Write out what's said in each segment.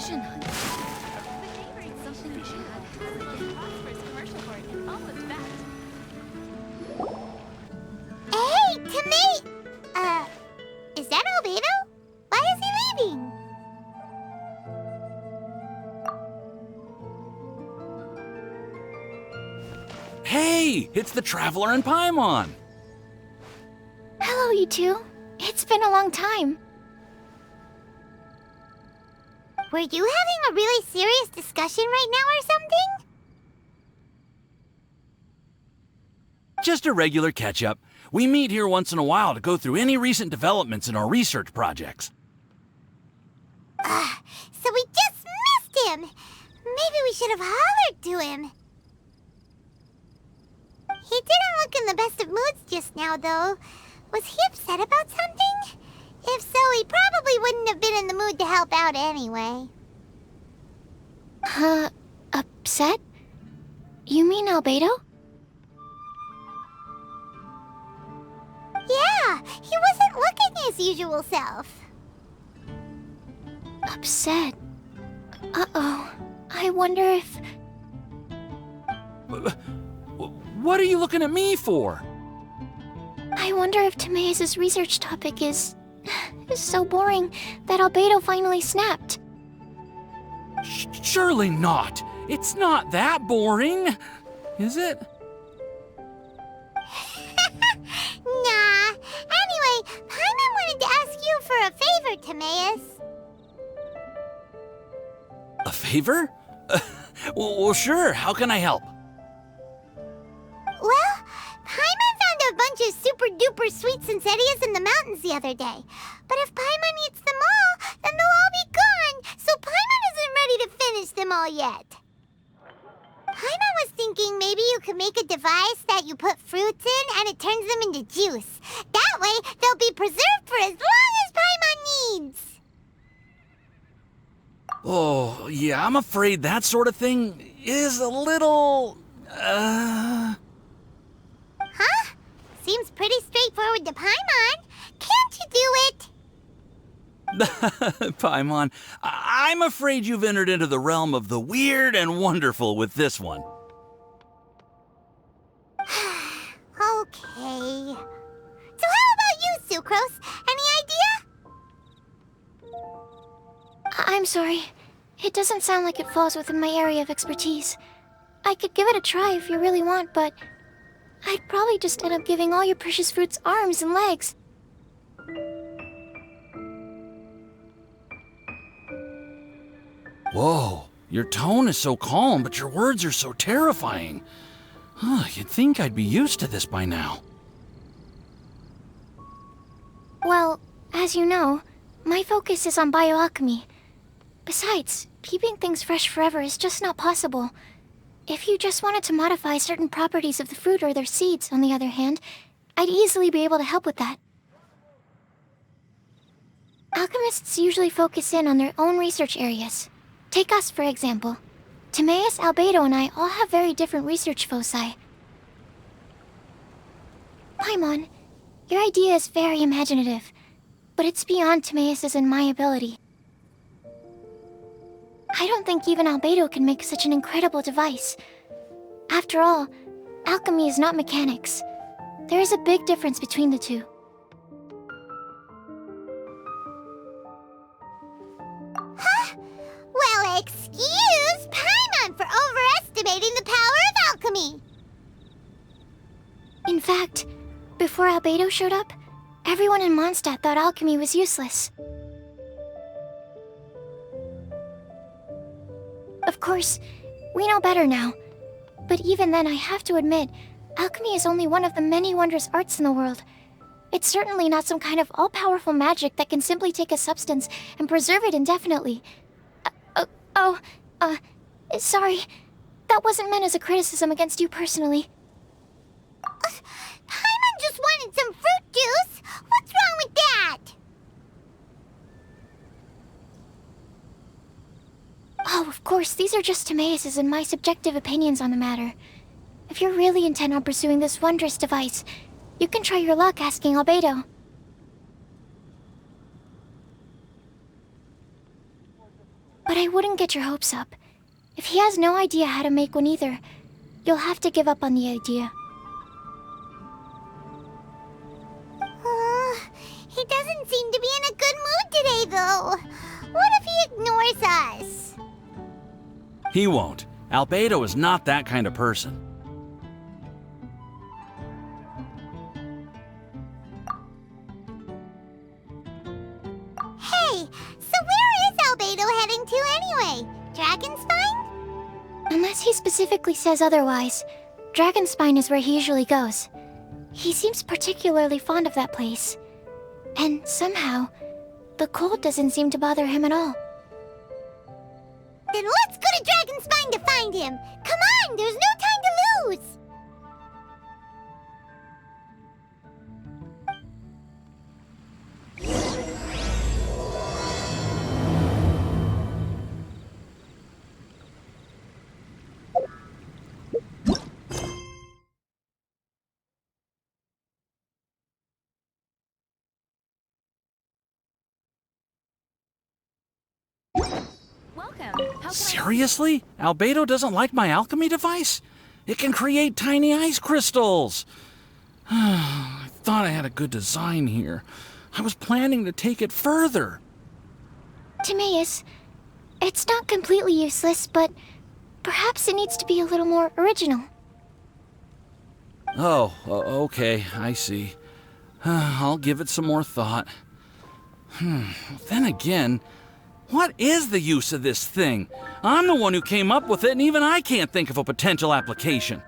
vision hunt. Something bad has been prosperous commercial work and all of that. Hey, Tomate! Is that Albedo? Why is he leaving? Hey, it's the Traveler and Paimon. Hello, you two. It's been a long time. Were you having a really serious discussion right now or something? Just a regular catch-up. We meet here once in a while to go through any recent developments in our research projects. So we just missed him! Maybe we should have hollered to him. He didn't look in the best of moods just now, though. Was he upset about something? If so, he probably wouldn't have been in the mood to help out anyway. Upset? You mean Albedo? Yeah, he wasn't looking his usual self. Upset? Uh-oh. I wonder if... What are you looking at me for? I wonder if Timaeus' research topic is so boring that Albedo finally snapped. Surely not. It's not that boring, is it? Nah. Anyway, Paimon wanted to ask you for a favor, Timaeus. A favor? Well, sure. How can I help? Well, Paimon found a bunch of super-duper sweet Sensetias in the mountains the other day. But if Paimon eats them all, then they'll all be gone, so Paimon isn't ready to finish them all yet. Paimon was thinking maybe you could make a device that you put fruits in and it turns them into juice. That way, they'll be preserved for as long as Paimon needs. Oh, yeah, I'm afraid that sort of thing is a little... Huh? Seems pretty straightforward to Paimon. Can't you do it? Paimon, I'm afraid you've entered into the realm of the weird and wonderful with this one. Okay. So how about you, Sucrose? Any idea? I'm sorry. It doesn't sound like it falls within my area of expertise. I could give it a try if you really want, but I'd probably just end up giving all your precious fruits arms and legs. Whoa, your tone is so calm, but your words are so terrifying. You'd think I'd be used to this by now. Well, as you know, my focus is on bioalchemy. Besides, keeping things fresh forever is just not possible. If you just wanted to modify certain properties of the fruit or their seeds, on the other hand, I'd easily be able to help with that. Alchemists usually focus in on their own research areas. Take us, for example. Timaeus, Albedo, and I all have very different research foci. Paimon, your idea is very imaginative, but it's beyond Timaeus' and my ability. I don't think even Albedo can make such an incredible device. After all, alchemy is not mechanics. There is a big difference between the two. Huh? Well, excuse Paimon for overestimating the power of alchemy. In fact, before Albedo showed up, everyone in Mondstadt thought alchemy was useless. Of course, we know better now. But even then, I have to admit, alchemy is only one of the many wondrous arts in the world. It's certainly not some kind of all-powerful magic that can simply take a substance and preserve it indefinitely. Sorry. That wasn't meant as a criticism against you personally. Paimon just wanted some fruit juice. What's wrong with that? Oh, of course, these are just Timaeus' and my subjective opinions on the matter. If you're really intent on pursuing this wondrous device, you can try your luck asking Albedo. But I wouldn't get your hopes up. If he has no idea how to make one either, you'll have to give up on the idea. He doesn't seem to be in a good mood today, though. What if he ignores us? He won't. Albedo is not that kind of person. Hey, so where is Albedo heading to anyway? Dragonspine? Unless he specifically says otherwise, Dragonspine is where he usually goes. He seems particularly fond of that place. And somehow, the cold doesn't seem to bother him at all. Then let's go to Dragonspine to find him! Come on, there's no time to lose! Welcome. How can Seriously? Albedo doesn't like my alchemy device? It can create tiny ice crystals. I thought I had a good design here. I was planning to take it further. Timaeus, it's not completely useless, but perhaps it needs to be a little more original. Oh, okay, I see. I'll give it some more thought. Then again, what is the use of this thing? I'm the one who came up with it, and even I can't think of a potential application.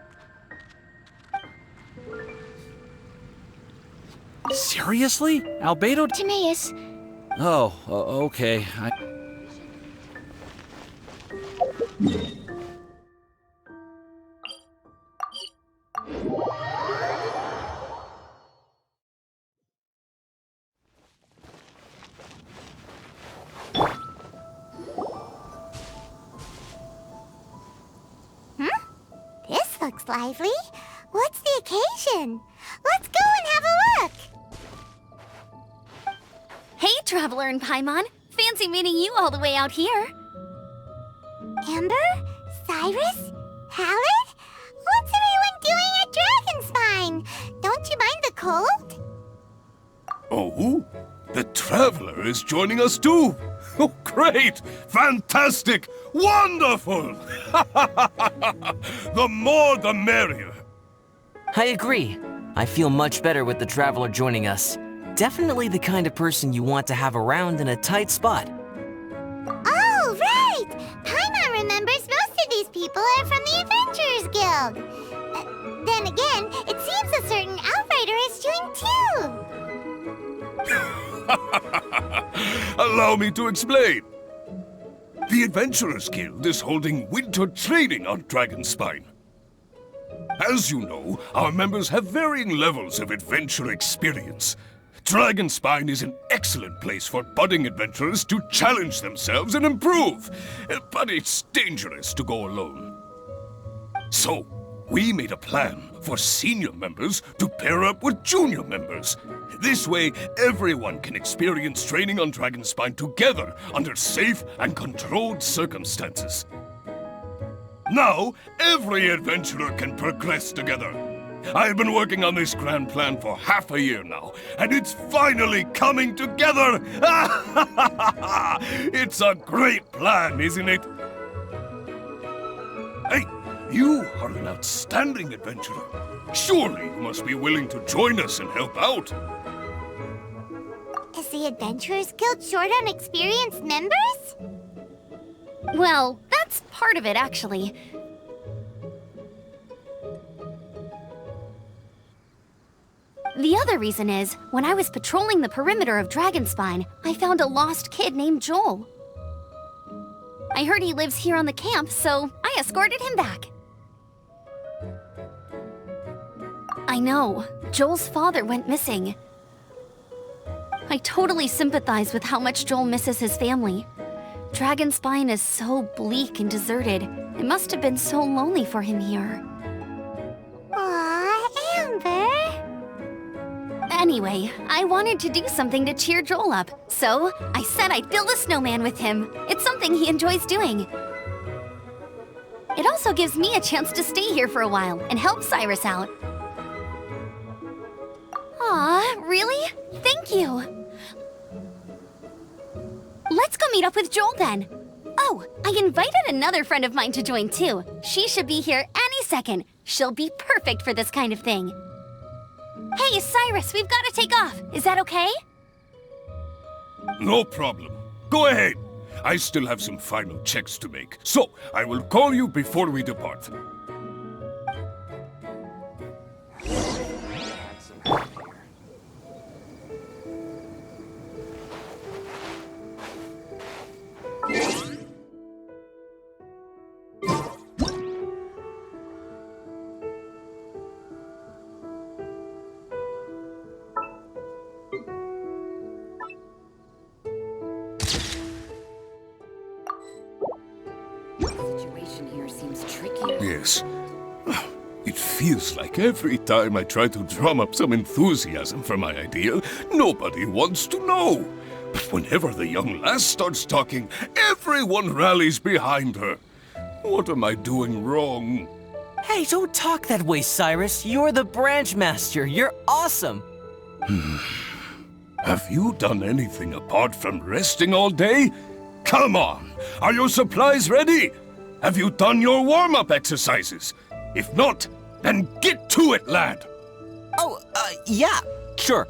Seriously? Albedo? Timaeus, Oh, okay. This looks lively. What's the occasion? Let's go and have a look! Hey, Traveler and Paimon. Fancy meeting you all the way out here. Amber? Cyrus? Halid? What's everyone doing at Dragonspine? Don't you mind the cold? Oh, the Traveler is joining us too. Oh, great! Fantastic! Wonderful! The more the merrier. I agree. I feel much better with the Traveler joining us. Definitely the kind of person you want to have around in a tight spot. Oh, right! Paimon remembers most of these people are from the Adventurers Guild. Then again, it seems a certain Outrider is doing too. Allow me to explain. The Adventurers Guild is holding winter training on Dragonspine. As you know, our members have varying levels of adventure experience. Dragonspine is an excellent place for budding adventurers to challenge themselves and improve, but it's dangerous to go alone. So, we made a plan for senior members to pair up with junior members. This way, everyone can experience training on Dragonspine together under safe and controlled circumstances. Now, every adventurer can progress together. I've been working on this grand plan for half a year now, and it's finally coming together! It's a great plan, isn't it? Hey, you are an outstanding adventurer. Surely you must be willing to join us and help out. Is the Adventurers Guild short on experienced members? Well, that's part of it, actually. The other reason is, when I was patrolling the perimeter of Dragonspine, I found a lost kid named Joel. I heard he lives here on the camp, so I escorted him back. I know, Joel's father went missing. I totally sympathize with how much Joel misses his family. Dragonspine is so bleak and deserted. It must have been so lonely for him here. Aw, Amber. Anyway, I wanted to do something to cheer Joel up, so I said I'd build a snowman with him. It's something he enjoys doing. It also gives me a chance to stay here for a while and help Cyrus out. Aw, really? Thank you! Let's go meet up with Joel then. Oh, I invited another friend of mine to join too. She should be here any second. She'll be perfect for this kind of thing. Hey, Cyrus, we've got to take off. Is that okay? No problem. Go ahead. I still have some final checks to make, so I will call you before we depart. Yes. It feels like every time I try to drum up some enthusiasm for my idea, nobody wants to know. But whenever the young lass starts talking, everyone rallies behind her. What am I doing wrong? Hey, don't talk that way, Cyrus. You're the branch master. You're awesome. Have you done anything apart from resting all day? Come on! Are your supplies ready? Have you done your warm-up exercises? If not, then get to it, lad! Oh, yeah, sure.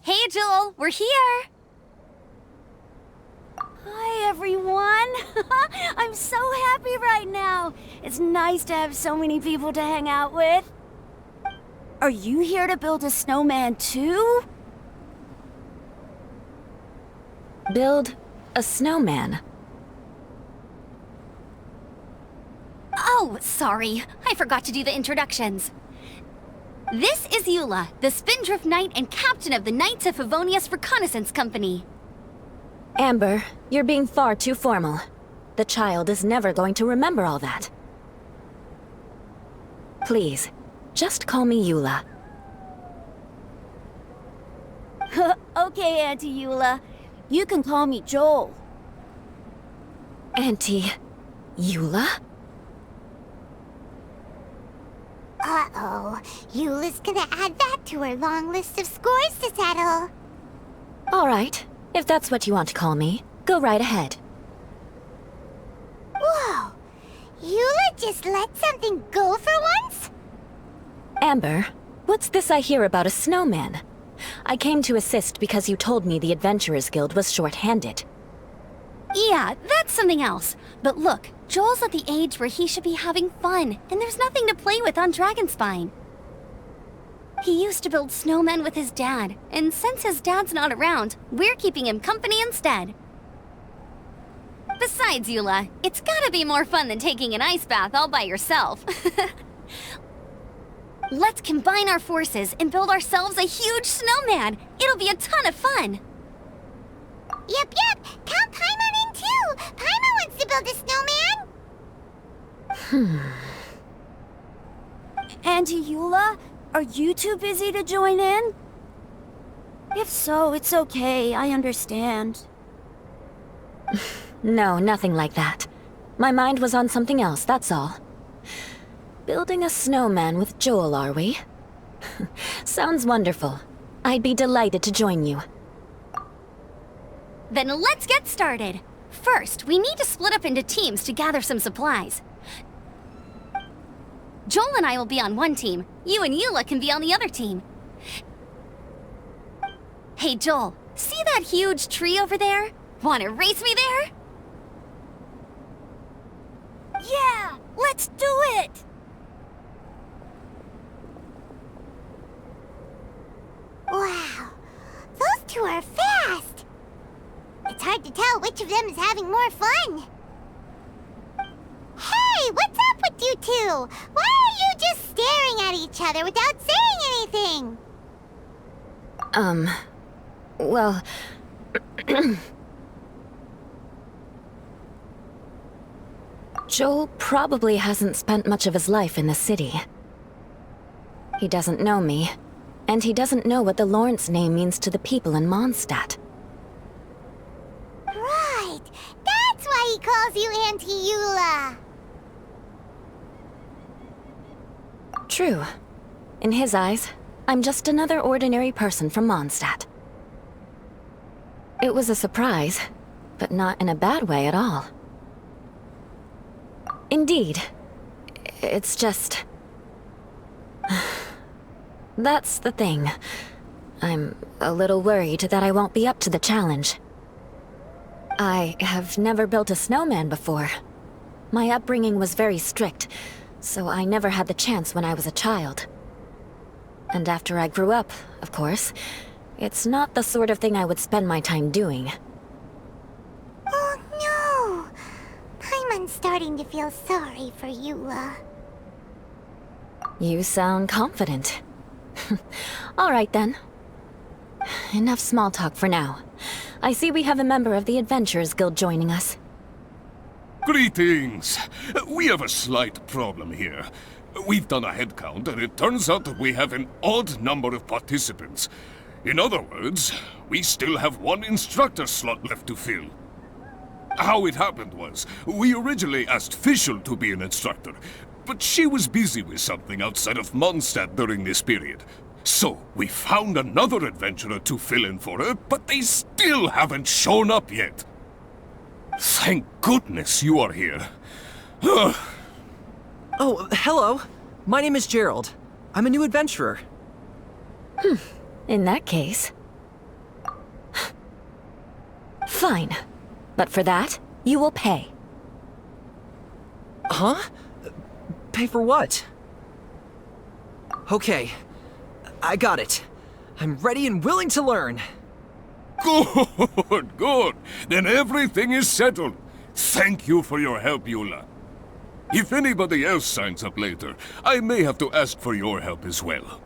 Hey, Joel, we're here! Hi, everyone! I'm so happy right now! It's nice to have so many people to hang out with. Are you here to build a snowman too? Build a snowman? Oh, sorry. I forgot to do the introductions. This is Eula, the Spindrift Knight and captain of the Knights of Favonius Reconnaissance Company. Amber, you're being far too formal. The child is never going to remember all that. Please, just call me Eula. Okay, Auntie Eula. You can call me Joel. Auntie Eula? Uh-oh. Eula's gonna add that to her long list of scores to settle. All right, if that's what you want to call me, go right ahead. Whoa! Eula just let something go for once? Amber, what's this I hear about a snowman? I came to assist because you told me the Adventurers Guild was short-handed. Yeah, that's something else. But look, Joel's at the age where he should be having fun, and there's nothing to play with on Dragonspine. He used to build snowmen with his dad, and since his dad's not around, we're keeping him company instead. Besides, Eula, it's gotta be more fun than taking an ice bath all by yourself. Let's combine our forces and build ourselves a huge snowman. It'll be a ton of fun. Yep. Count Paimon in too. Paimon wants to build a snowman. Auntie Eula, are you too busy to join in? If so, it's okay. I understand. No, nothing like that. My mind was on something else, that's all. Building a snowman with Joel, are we? Sounds wonderful. I'd be delighted to join you. Then let's get started. First, we need to split up into teams to gather some supplies. Joel and I will be on one team. You and Eula can be on the other team. Hey, Joel, see that huge tree over there? Wanna race me there? Yeah, let's do it! Wow, those two are fast. It's hard to tell which of them is having more fun. Hey, what's up with you two? Why are you just staring at each other without saying anything? Well... Joel probably hasn't spent much of his life in the city. He doesn't know me, and he doesn't know what the Lawrence name means to the people in Mondstadt. Right, that's why he calls you Auntie Eula. True. In his eyes, I'm just another ordinary person from Mondstadt. It was a surprise, but not in a bad way at all. Indeed. It's just... That's the thing. I'm a little worried that I won't be up to the challenge. I have never built a snowman before. My upbringing was very strict, so I never had the chance when I was a child. And after I grew up, of course, it's not the sort of thing I would spend my time doing. Oh no! Paimon's starting to feel sorry for Eula. You sound confident. All right then. Enough small talk for now. I see we have a member of the Adventurers Guild joining us. Greetings. We have a slight problem here. We've done a head count, and it turns out that we have an odd number of participants. In other words, we still have one instructor slot left to fill. How it happened was, we originally asked Fischl to be an instructor, but she was busy with something outside of Mondstadt during this period. So, we found another adventurer to fill in for her, but they still haven't shown up yet. Thank goodness you are here. Oh, hello. My name is Gerald. I'm a new adventurer. In that case... Fine. But for that, you will pay. Huh? Pay for what? Okay. I got it. I'm ready and willing to learn. Good, good. Then everything is settled. Thank you for your help, Eula. If anybody else signs up later, I may have to ask for your help as well.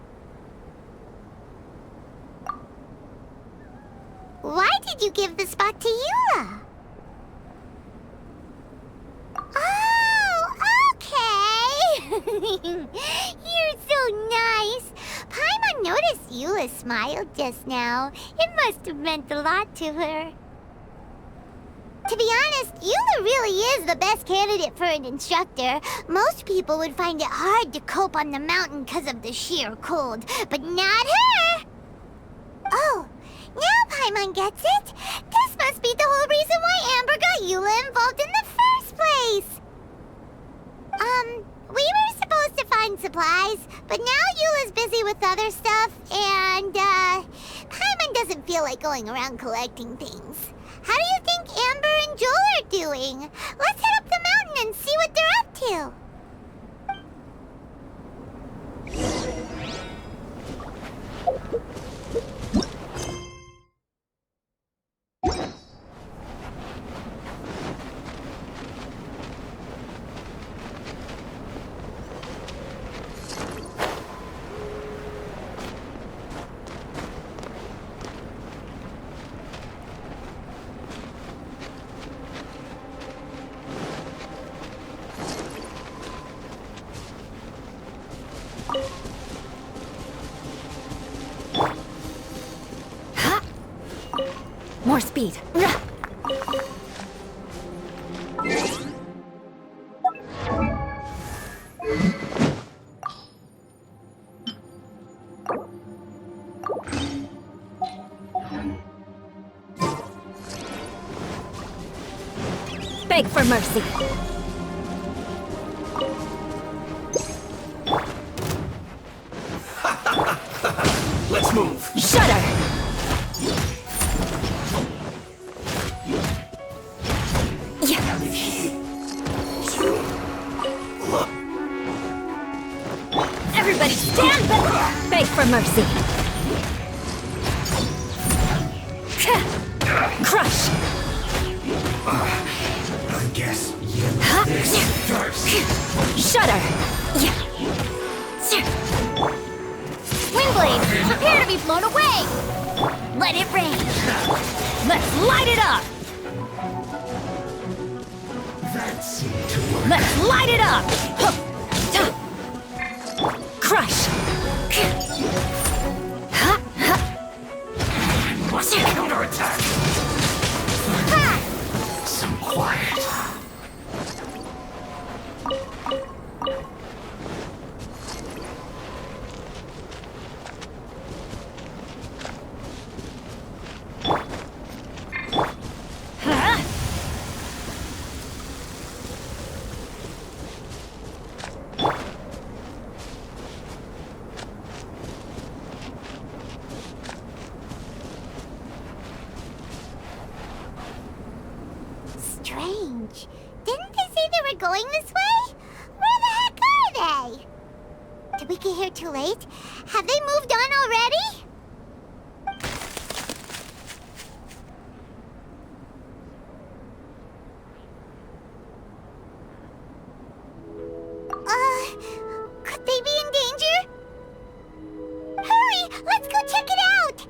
Why did you give the spot to Eula? Oh, okay. You're so nice. Paimon noticed Eula smiled just now. It must have meant a lot to her. To be honest, Eula really is the best candidate for an instructor. Most people would find it hard to cope on the mountain because of the sheer cold, but not her! Oh, now Paimon gets it. This must be the whole reason why Amber got Eula involved in the first place. We were supposed to find supplies, but now Eula's busy with other stuff, and, Paimon doesn't feel like going around collecting things. How do you think Amber and Joel are doing? Let's head up the mountain and see what they're up to. More speed. Beg for mercy. Let's move. Shudder! Everybody stand back! Beg for mercy. Crush! I guess this first. Shudder! Windblade, prepare to be blown away! Let it rain! Let's light it up! That seemed to work. Let's light it up! Crush! Must counterattack. Some quiet. Strange. Didn't they say they were going this way? Where the heck are they? Did we get here too late? Have they moved on already? Could they be in danger? Hurry! Let's go check it out!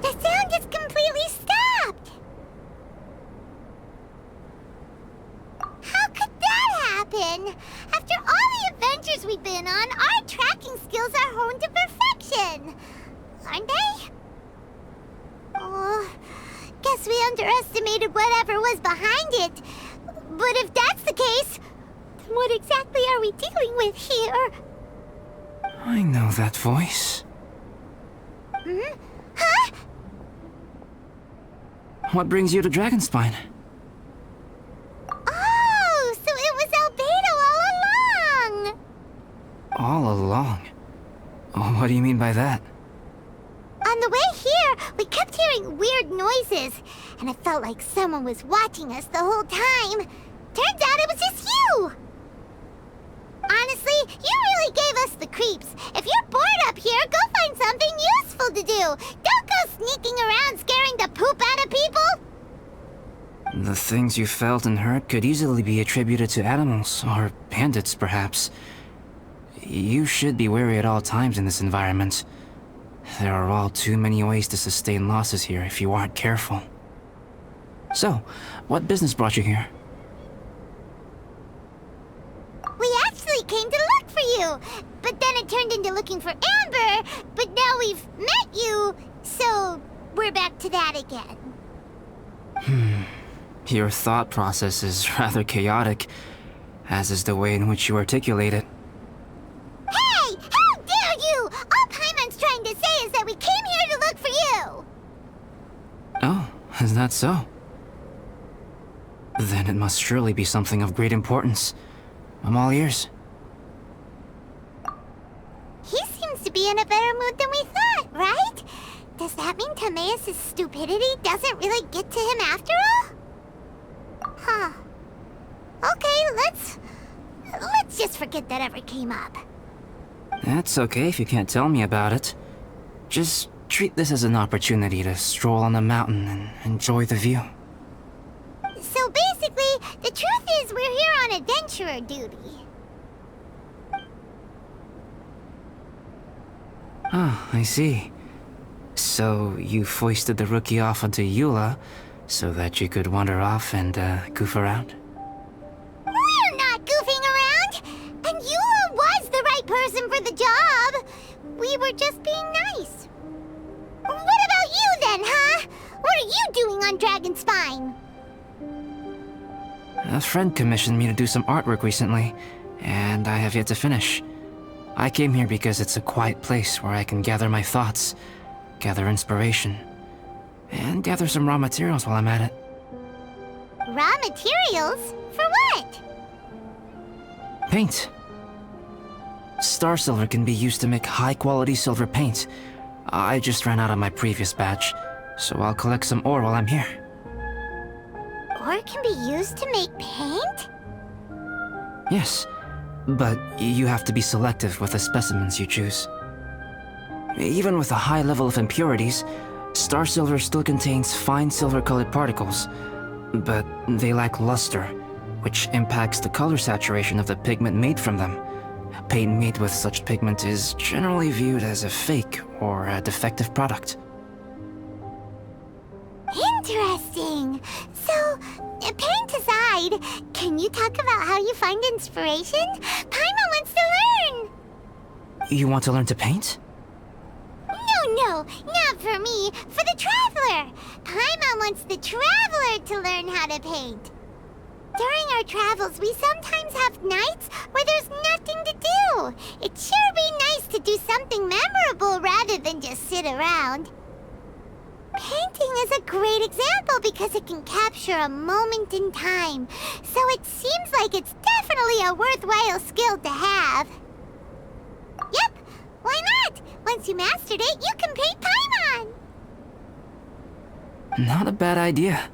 The sound just completely stopped! How could that happen? After all the adventures we've been on, our tracking skills are honed to perfection! Aren't they? Oh, guess we underestimated whatever was behind it. But if that's the case, then what exactly are we dealing with here? I know that voice. Hmm? Huh? What brings you to Dragonspine? Oh, so it was Albedo all along! All along? Oh, what do you mean by that? On the way here, we kept hearing weird noises, and it felt like someone was watching us the whole time. Turns out it was just you! Honestly, you really gave us the creeps. If you're bored up here, go find something useful to do. Don't go sneaking around scaring the poop out of people! The things you felt and heard could easily be attributed to animals, or bandits, perhaps. You should be wary at all times in this environment. There are all too many ways to sustain losses here if you aren't careful. So, what business brought you here? We actually came to look for you, but then it turned into looking for Amber, but now we've met you, so we're back to that again. Your thought process is rather chaotic, as is the way in which you articulate it. Hey! How dare you! All Paimon's trying to say is that we came that so? Then it must surely be something of great importance. I'm all ears. He seems to be in a better mood than we thought, right? Does that mean Timaeus' stupidity doesn't really get to him after all? Huh. Okay, let's just forget that ever came up. That's okay if you can't tell me about it. Just treat this as an opportunity to stroll on the mountain and enjoy the view. So basically, the truth is we're here on adventurer duty. Ah, I see. So you foisted the rookie off onto Eula so that you could wander off and goof around? We're not goofing around! And Eula was the right person for the job! We were just being nice. What about you then, huh? What are you doing on Dragonspine? A friend commissioned me to do some artwork recently, and I have yet to finish. I came here because it's a quiet place where I can gather my thoughts, gather inspiration, and gather some raw materials while I'm at it. Raw materials? For what? Paint. Star silver can be used to make high-quality silver paint. I just ran out of my previous batch, so I'll collect some ore while I'm here. Ore can be used to make paint? Yes, but you have to be selective with the specimens you choose. Even with a high level of impurities, star silver still contains fine silver-colored particles, but they lack luster, which impacts the color saturation of the pigment made from them. Paint made with such pigment is generally viewed as a fake or a defective product. Interesting. So, paint aside, can you talk about how you find inspiration? Paimon wants to learn! You want to learn to paint? No, not for me. For the Traveler. Paimon wants the Traveler to learn how to paint. During our travels, we sometimes have nights where there's nothing to do. It'd sure be nice to do something memorable rather than just sit around. Painting is a great example because it can capture a moment in time. So it seems like it's definitely a worthwhile skill to have. Yep, why not? Once you mastered it, you can paint Paimon! Not a bad idea.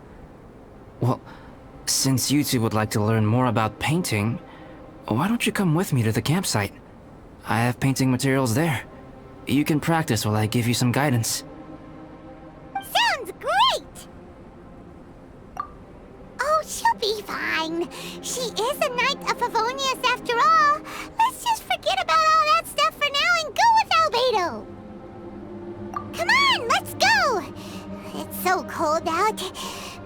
Well, since you two would like to learn more about painting, why don't you come with me to the campsite? I have painting materials there. You can practice while I give you some guidance. Sounds great! Oh, she'll be fine. She is a Knight of Favonius after all. Let's just forget about all that stuff for now and go with Albedo. Come on, let's go! It's so cold out.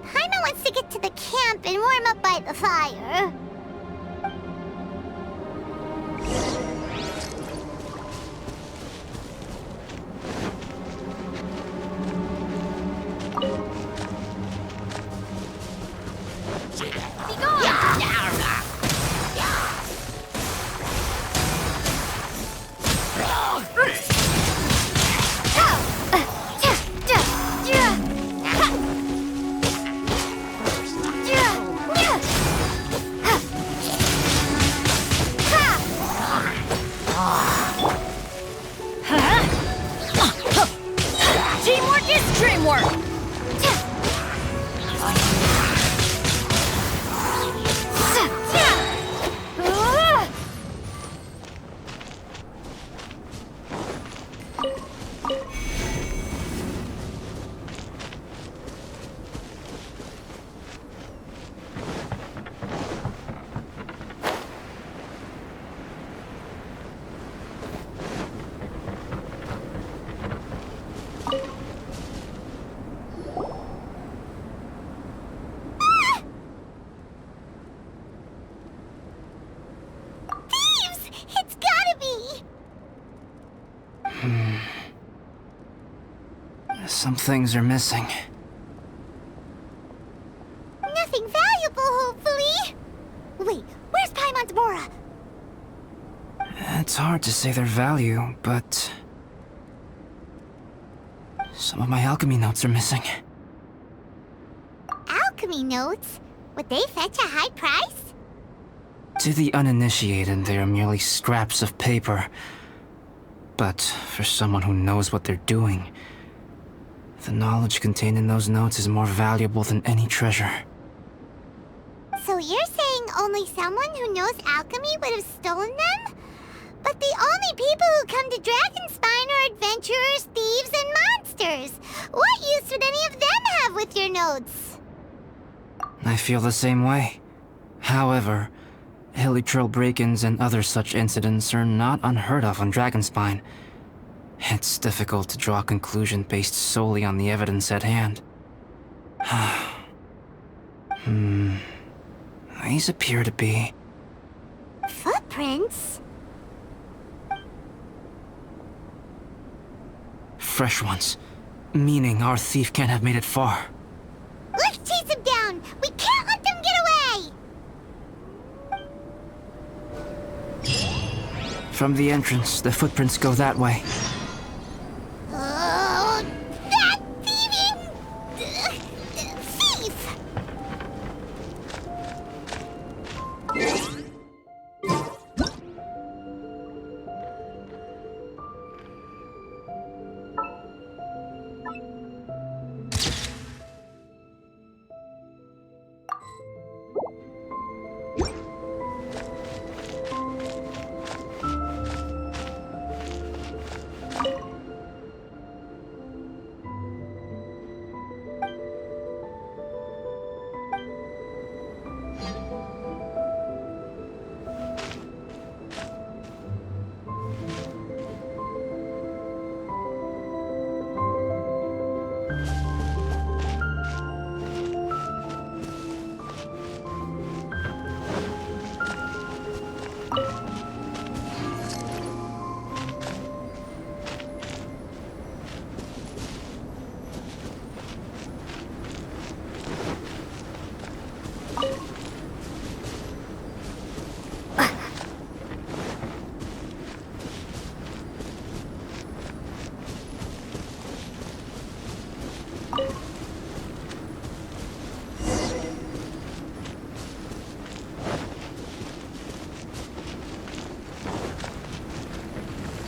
Paimon wants to get to the camp and warm up by the fire. Teamwork is dreamwork! Some things are missing. Nothing valuable, hopefully. Wait, where's Paimon's Mora? It's hard to say their value, but some of my alchemy notes are missing. alchemy notes. Would they fetch a high price? To the uninitiated, they are merely scraps of paper. But for someone who knows what they're doing, the knowledge contained in those notes is more valuable than any treasure. So you're saying only someone who knows alchemy would have stolen them? But the only people who come to Dragonspine are adventurers, thieves, and monsters. What use would any of them have with your notes? I feel the same way. However, Hilichurl break-ins and other such incidents are not unheard of on Dragonspine. It's difficult to draw a conclusion based solely on the evidence at hand. These appear to be... Footprints? fresh ones. Meaning our thief can't have made it far. Let's chase him down! We can't let them get away! From the entrance, the footprints go that way. Oh, that thieving... thief!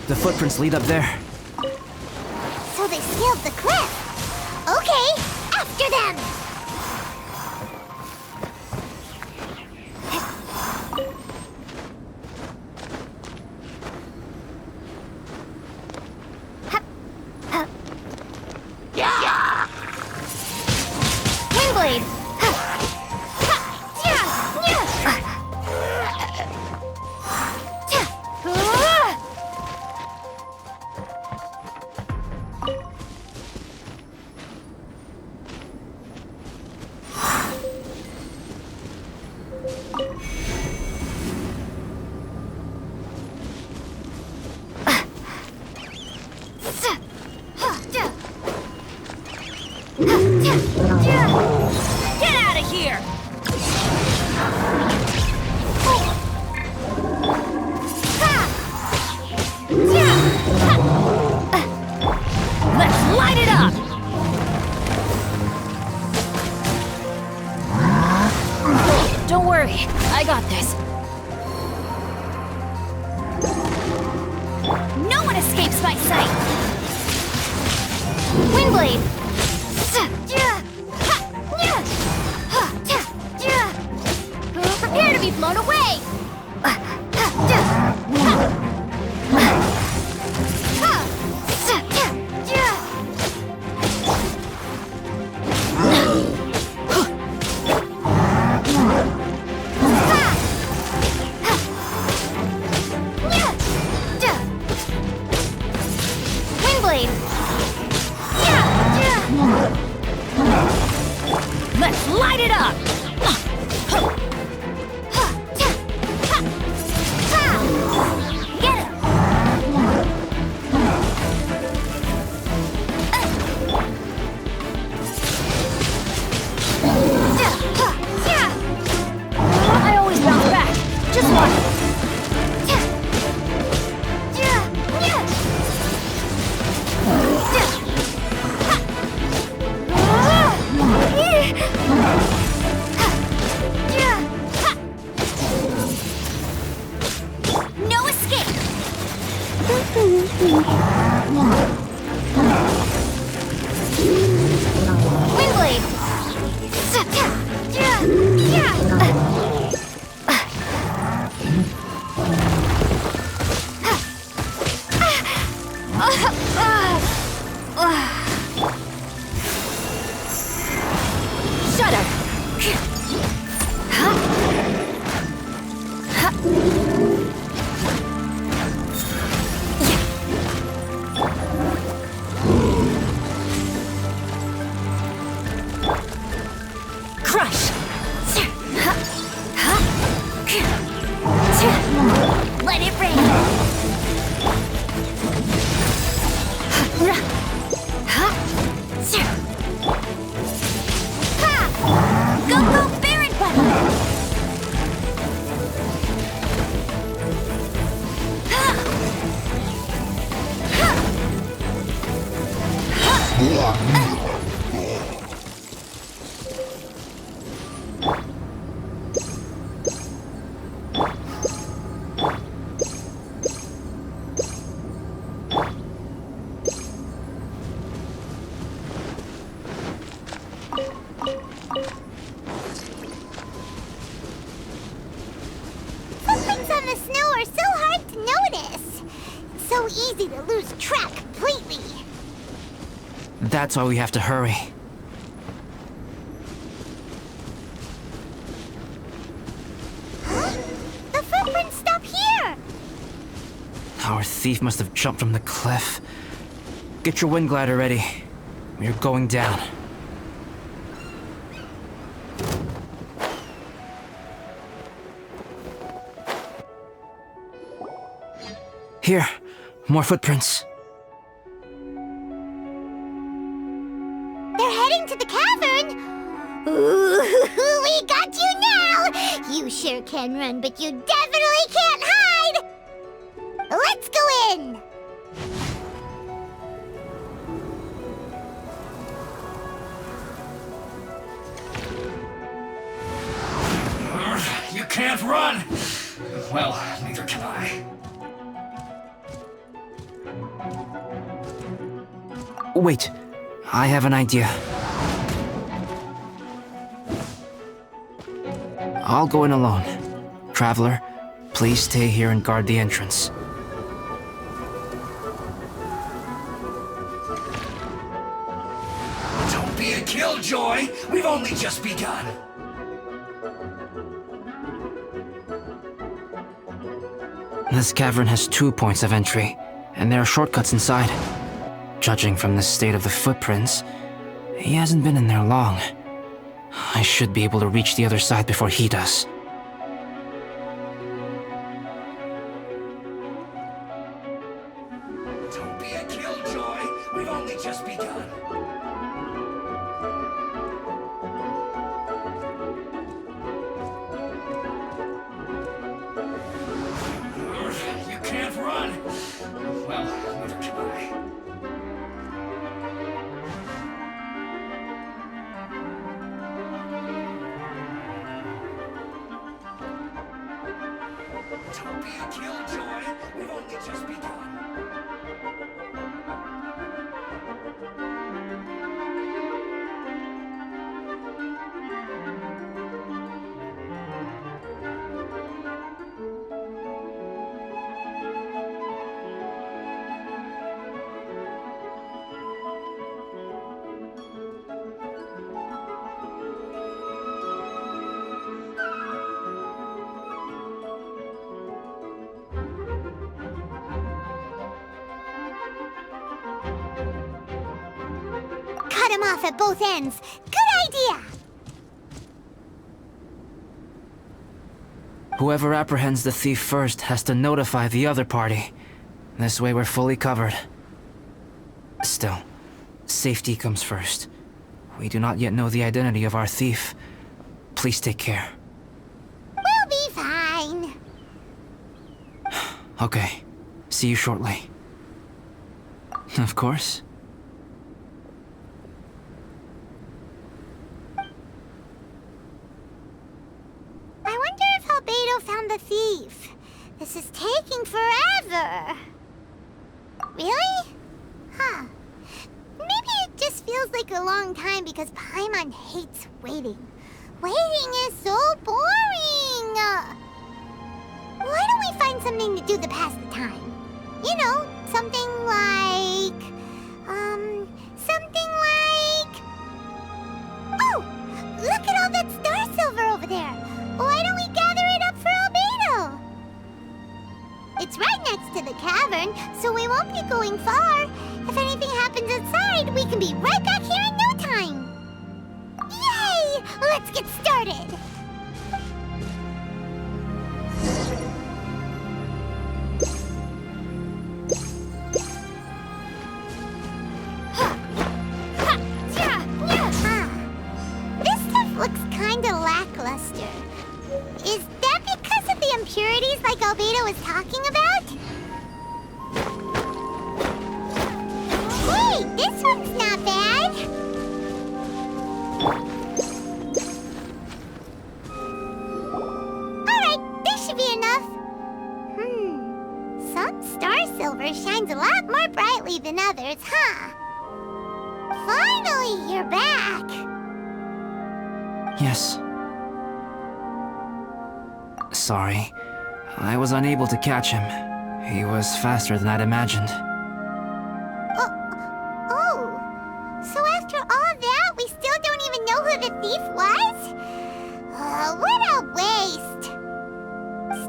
The footprints lead up there. So they scaled the cliff. Okay, after them! Windblade! Get out of here! Let's light it up! Don't worry, I got this. No one escapes my sight! Windblade! Prepare to be blown away! Windblade! Let's light it up! Windblade! Shudder! Crush! Let it rain! Go, go, Baron Button! Footprints on the snow are so hard to notice. It's so easy to lose track completely. That's why we have to hurry. Huh? The footprints stop here! Our thief must have jumped from the cliff. Get your wind glider ready. We're going down. Here, more footprints. They're heading to the cavern! Ooh, we got you now! You sure can run, but you definitely can't hide! Let's go in! You can't run! Well, neither can I. Wait, I have an idea. I'll go in alone. Traveler, please stay here and guard the entrance. Don't be a killjoy! We've only just begun! This cavern has 2 points of entry, and there are shortcuts inside. Judging from the state of the footprints, he hasn't been in there long. I should be able to reach the other side before he does. Don't be a killjoy! We've only just begun! You can't run! Well, neither can I. Don't be a killjoy! We've only just begun! Cut him off at both ends. Good idea! Whoever apprehends the thief first has to notify the other party. This way we're fully covered. Still, safety comes first. We do not yet know the identity of our thief. Please take care. We'll be fine. Okay. See you shortly. Of course. I wonder if Albedo found the thief. This is taking forever. Really? Huh. Maybe it just feels like a long time because Paimon hates waiting. Waiting is so boring! Why don't we find something to do to pass the time? You know, something like... Oh! Look at all that star silver over there! Why don't we gather it up for Albedo? It's right next to the cavern, so we won't be going far. If anything happens outside, we can be right back here in no time. Yay! Let's get started! This stuff looks kinda lackluster. Is that because of the impurities like Albedo was talking about? Hey, this one's not bad. Alright, this should be enough. Some star silver shines a lot more brightly than others, huh? Finally, you're back. Yes. Sorry. I was unable to catch him. He was faster than I'd imagined. Oh. So after all that, we still don't even know who the thief was? What a waste.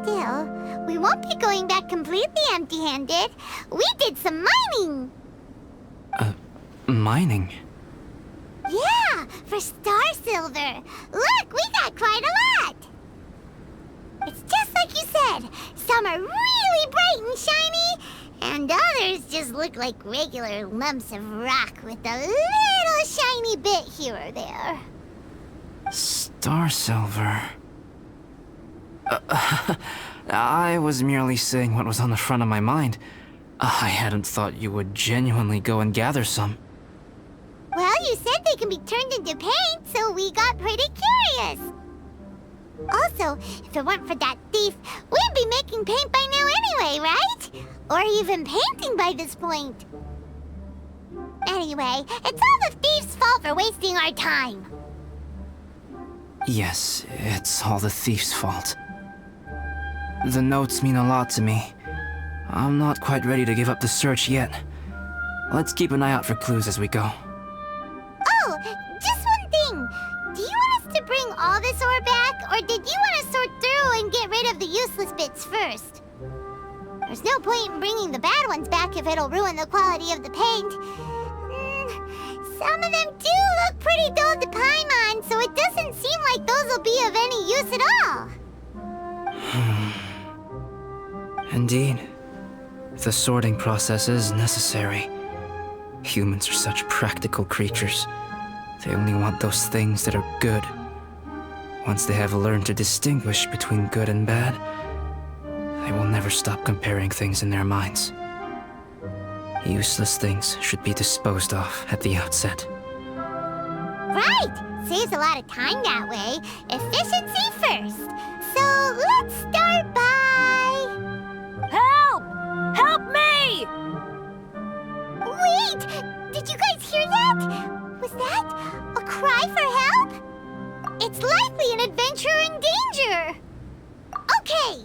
Still, we won't be going back completely empty-handed. We did some mining. Mining? Yeah, for star silver. Look, we got quite a lot. It's just like you said. Some are really bright and shiny, and others just look like regular lumps of rock with a little shiny bit here or there. Star silver. I was merely saying what was on the front of my mind. I hadn't thought you would genuinely go and gather some. Well, you said they can be turned into paint, so we got pretty curious. Also, if it weren't for that thief, we'd be making paint by now anyway, right? Or even painting by this point. Anyway, it's all the thief's fault for wasting our time. Yes, it's all the thief's fault. The notes mean a lot to me. I'm not quite ready to give up the search yet. Let's keep an eye out for clues as we go. Oh, just one thing. Do you want us to bring all this ore back, or did you want to sort through and get rid of the useless bits first? There's no point in bringing the bad ones back if it'll ruin the quality of the paint. Some of them do look pretty dull to Paimon, so it doesn't seem like those will be of any use at all. Indeed. The sorting process is necessary. Humans are such practical creatures. They only want those things that are good. Once they have learned to distinguish between good and bad, they will never stop comparing things in their minds. Useless things should be disposed of at the outset. Right! Saves a lot of time that way. Efficiency first. So let's start by... Help! Help me! Wait! Did you guys hear that? Was that a cry for help? It's likely an adventurer in danger! Okay!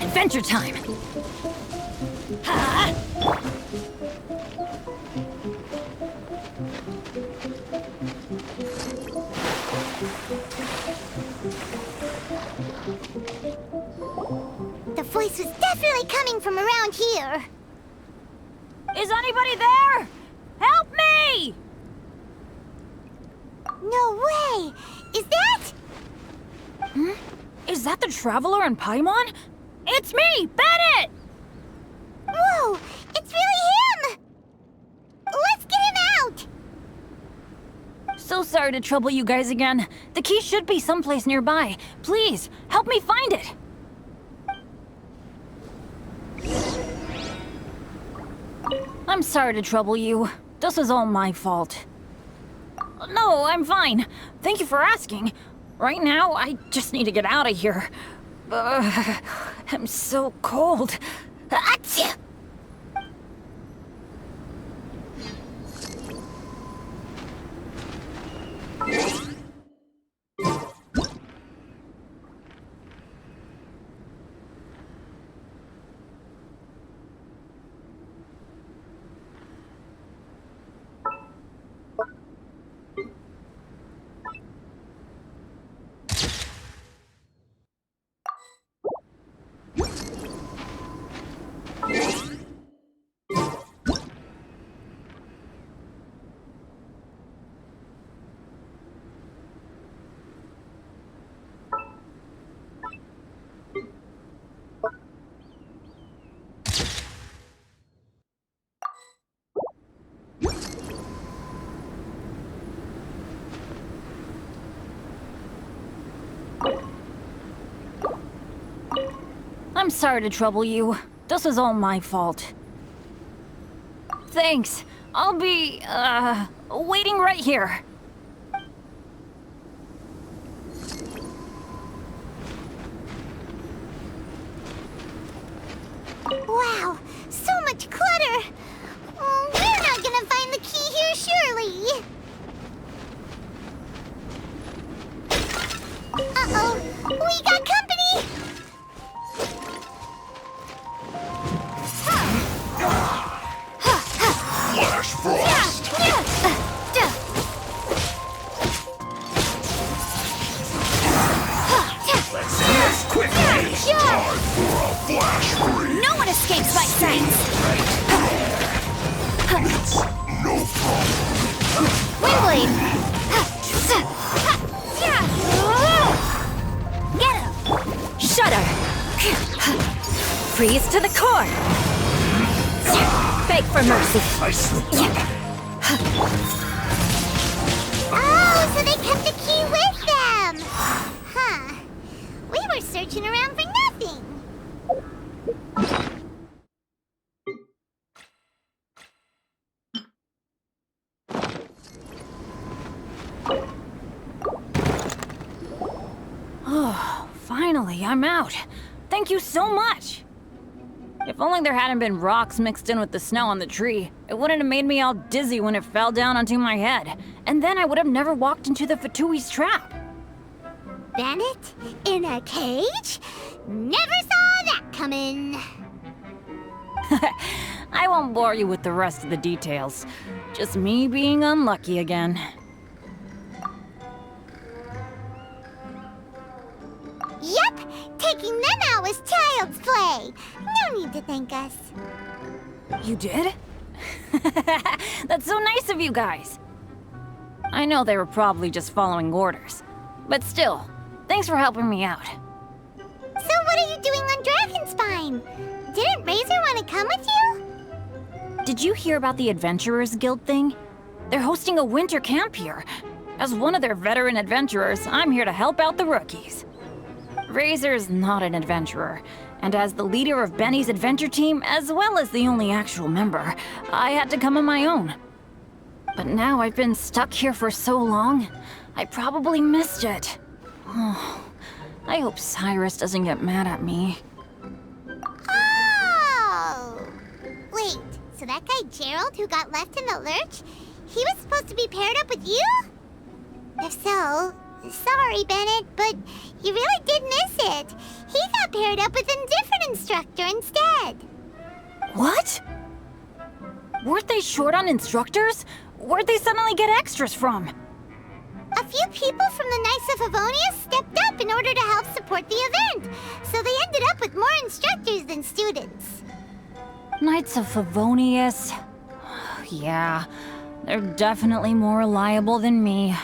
Adventure time! Ha! voice was definitely coming from around here. Is anybody there? Help me! No way! Is that? Is that the Traveler and Paimon? It's me, Bennett! Whoa! It's really him! Let's get him out! So sorry to trouble you guys again. The key should be someplace nearby. Please, help me find it. I'm sorry to trouble you. This is all my fault. No, I'm fine. Thank you for asking. Right now, I just need to get out of here. I'm so cold. Achoo! I'm sorry to trouble you. This is all my fault. Thanks. I'll be, waiting right here. Wow, so much clutter! We're not gonna find the key here, surely! Uh-oh, we got company! Flash Frost! Let's quickly! Time for a flash freeze! No one escapes my sight! It's no problem. Windblade! Get him! Shudder! Freeze to the core! Beg for mercy! I slipped up. Oh, so they kept the key with them! Huh. We were searching around for nothing. Oh, finally, I'm out. Thank you so much. If only there hadn't been rocks mixed in with the snow on the tree, it wouldn't have made me all dizzy when it fell down onto my head. And then I would have never walked into the Fatui's trap. Bandit? In a cage? Never saw that coming. I won't bore you with the rest of the details. Just me being unlucky again. Yep, taking them out was child's play. No need to thank us. You did? That's so nice of you guys. I know they were probably just following orders. But still, thanks for helping me out. So what are you doing on Dragonspine? Didn't Razor want to come with you? Did you hear about the Adventurers Guild thing? They're hosting a winter camp here. As one of their veteran adventurers, I'm here to help out the rookies. Razor's not an adventurer, and as the leader of Benny's adventure team, as well as the only actual member, I had to come on my own. But now I've been stuck here for so long, I probably missed it. Oh, I hope Cyrus doesn't get mad at me. Oh! Wait, so that guy Gerald who got left in the lurch, he was supposed to be paired up with you? If so, sorry, Bennett, but you really did miss it. He got paired up with a different instructor instead. What? Weren't they short on instructors? Where'd they suddenly get extras from? A few people from the Knights of Favonius stepped up in order to help support the event, so they ended up with more instructors than students. Knights of Favonius? Yeah, they're definitely more reliable than me.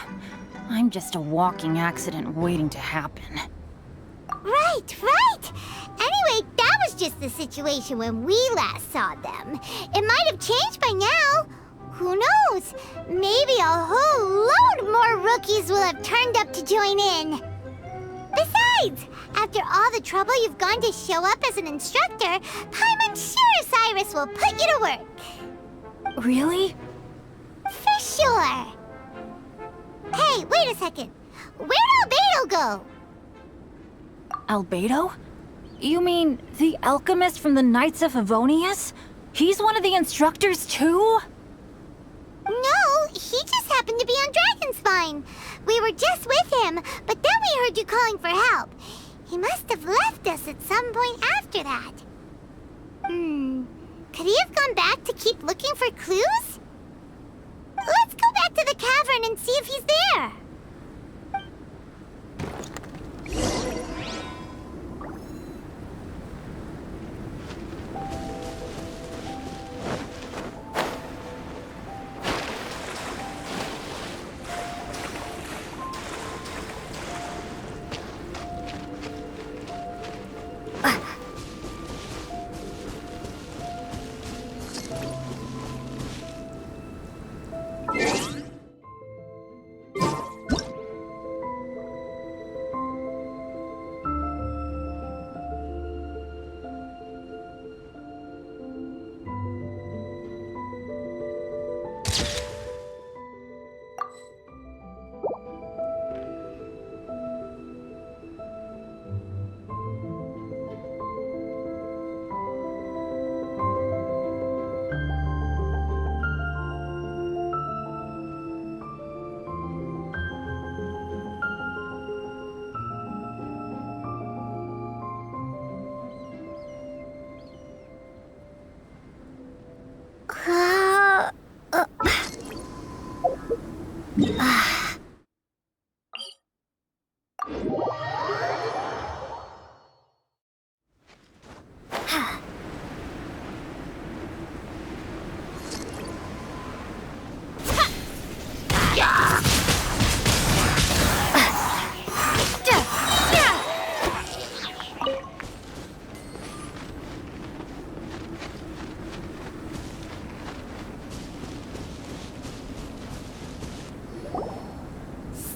I'm just a walking accident waiting to happen. Right, right! Anyway, that was just the situation when we last saw them. It might have changed by now. Who knows? Maybe a whole load more rookies will have turned up to join in. Besides, after all the trouble you've gone to show up as an instructor, Paimon's sure Cyrus will put you to work. Really? For sure. Hey, wait a second. Where'd Albedo go? Albedo? You mean the alchemist from the Knights of Favonius? He's one of the instructors too? No, he just happened to be on Dragonspine. We were just with him, but then we heard you calling for help. He must have left us at some point after that. Could he have gone back to keep looking for clues? Let's go back to the cavern and see if he's there.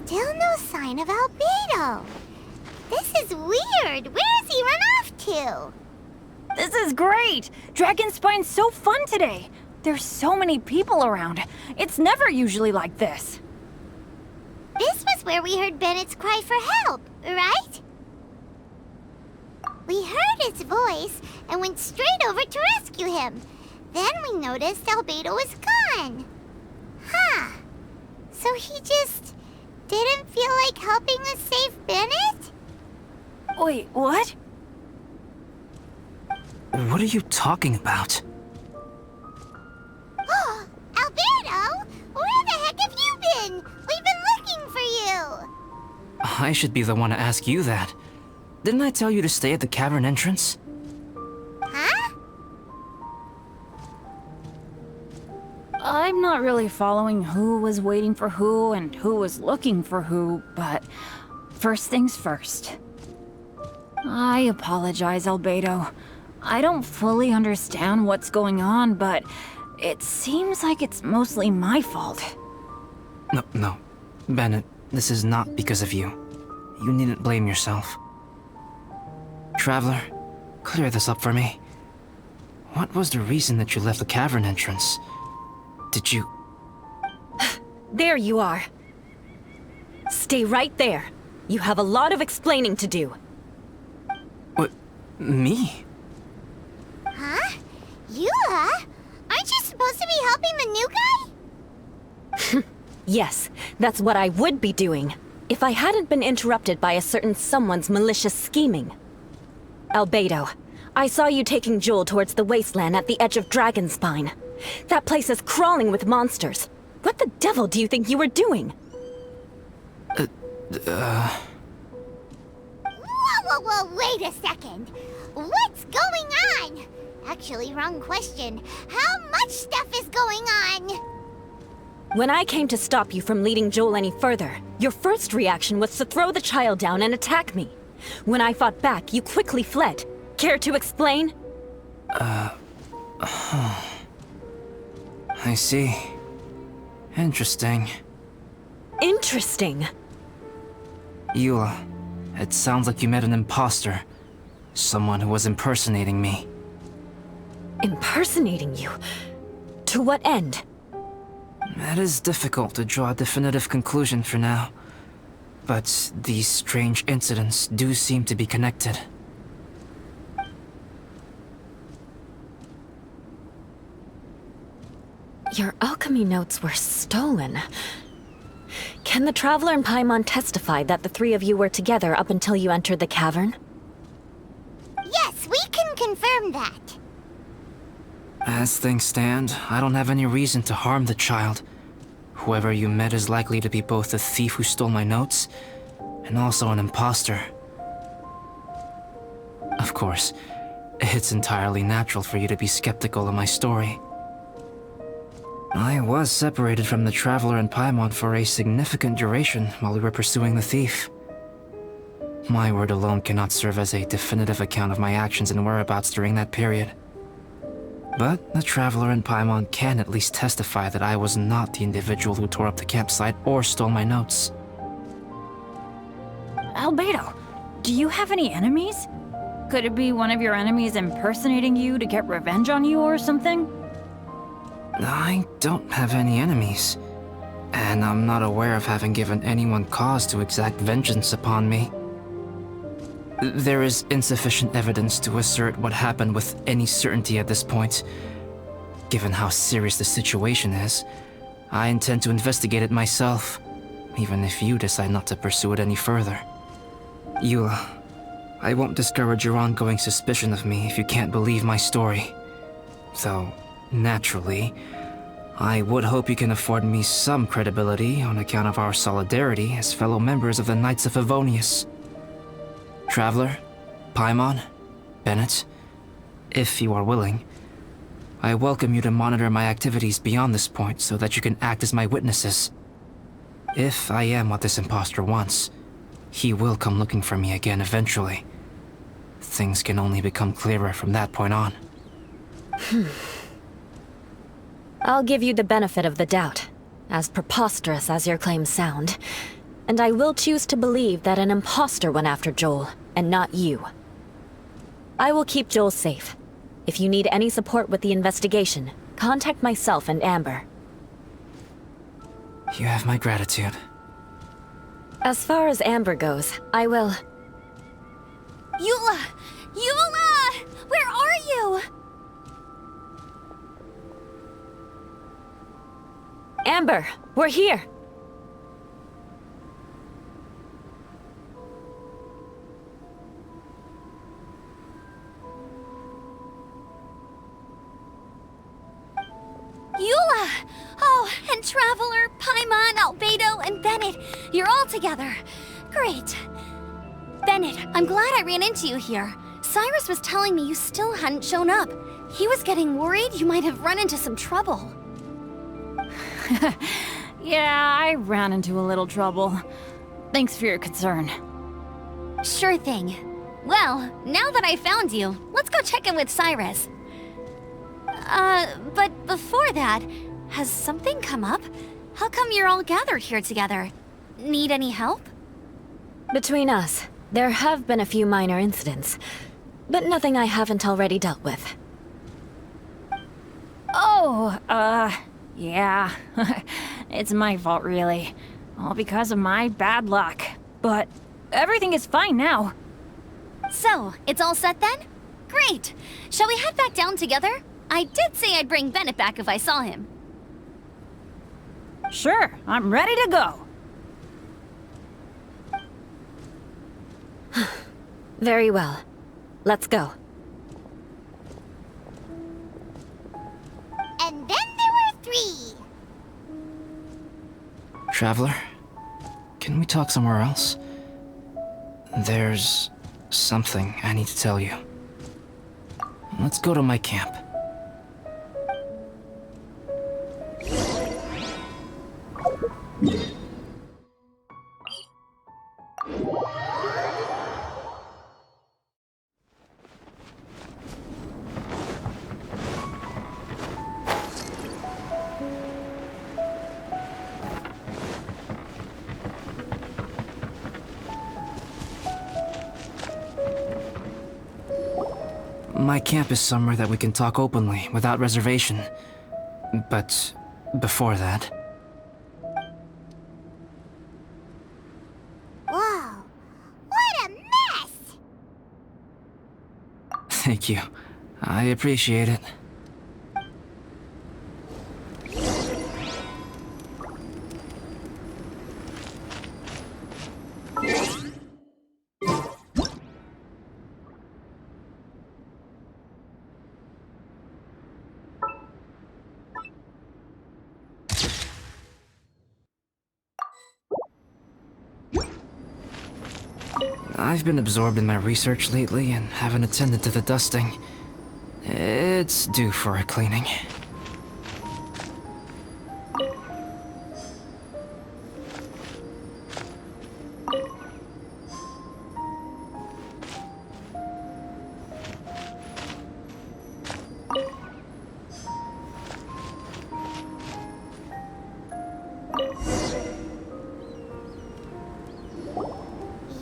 Still no sign of Albedo. This is weird. Where has he run off to? This is great! Dragonspine's so fun today! There's so many people around. It's never usually like this. This was where we heard Bennett's cry for help, right? We heard his voice and went straight over to rescue him. Then we noticed Albedo was gone. Huh. So he just didn't feel like helping us save Bennett? Wait, what? What are you talking about? Oh, Albedo! Where the heck have you been? We've been looking for you! I should be the one to ask you that. Didn't I tell you to stay at the cavern entrance? Huh? I'm not really following who was waiting for who and who was looking for who, but first things first. I apologize, Albedo. I don't fully understand what's going on, but it seems like it's mostly my fault. No. Bennett, this is not because of you. You needn't blame yourself. Traveler, clear this up for me. What was the reason that you left the cavern entrance? Did you... There you are. Stay right there. You have a lot of explaining to do. What? Me? Huh? Eula? Aren't you supposed to be helping the new guy? Yes, that's what I would be doing, if I hadn't been interrupted by a certain someone's malicious scheming. Albedo, I saw you taking Joel towards the wasteland at the edge of Dragonspine. That place is crawling with monsters. What the devil do you think you were doing? Whoa, wait a second. What's going on? Actually, wrong question. How much stuff is going on? When I came to stop you from leading Joel any further, your first reaction was to throw the child down and attack me. When I fought back, you quickly fled. Care to explain? I see. Interesting. Interesting. Eula, it sounds like you met an imposter. Someone who was impersonating me. Impersonating you? To what end? It is difficult to draw a definitive conclusion for now. But these strange incidents do seem to be connected. Your alchemy notes were stolen. Can the Traveler and Paimon testify that the three of you were together up until you entered the cavern? Yes, we can confirm that. As things stand, I don't have any reason to harm the child. Whoever you met is likely to be both the thief who stole my notes, and also an imposter. Of course, it's entirely natural for you to be skeptical of my story. I was separated from the Traveler and Paimon for a significant duration while we were pursuing the thief. My word alone cannot serve as a definitive account of my actions and whereabouts during that period. But the Traveler and Paimon can at least testify that I was not the individual who tore up the campsite or stole my notes. Albedo, do you have any enemies? Could it be one of your enemies impersonating you to get revenge on you or something? I don't have any enemies, and I'm not aware of having given anyone cause to exact vengeance upon me. There is insufficient evidence to assert what happened with any certainty at this point. Given how serious the situation is, I intend to investigate it myself, even if you decide not to pursue it any further. Eula, I won't discourage your ongoing suspicion of me if you can't believe my story. Though, naturally, I would hope you can afford me some credibility on account of our solidarity as fellow members of the Knights of Favonius. Traveler, Paimon, Bennett, if you are willing, I welcome you to monitor my activities beyond this point so that you can act as my witnesses. If I am what this imposter wants, he will come looking for me again eventually. Things can only become clearer from that point on. I'll give you the benefit of the doubt, as preposterous as your claims sound. And I will choose to believe that an imposter went after Joel, and not you. I will keep Joel safe. If you need any support with the investigation, contact myself and Amber. You have my gratitude. As far as Amber goes, I will... Eula! Eula! Where are you? Amber, we're here! Eula! Oh, and Traveler, Paimon, Albedo, and Bennett. You're all together. Great. Bennett, I'm glad I ran into you here. Cyrus was telling me you still hadn't shown up. He was getting worried you might have run into some trouble. Yeah, I ran into a little trouble. Thanks for your concern. Sure thing. Well, now that I found you, let's go check in with Cyrus. But before that, has something come up? How come you're all gathered here together? Need any help? Between us, there have been a few minor incidents, but nothing I haven't already dealt with. Oh, yeah. It's my fault, really. All because of my bad luck. But everything is fine now. So, it's all set then? Great! Shall we head back down together? I did say I'd bring Bennett back if I saw him. Sure, I'm ready to go. Very well. Let's go. And then there were 3. Traveler, can we talk somewhere else? There's something I need to tell you. Let's go to my camp. My camp is somewhere that we can talk openly, without reservation. But before that... Whoa, what a mess! Thank you. I appreciate it. I've been absorbed in my research lately and haven't attended to the dusting. It's due for a cleaning.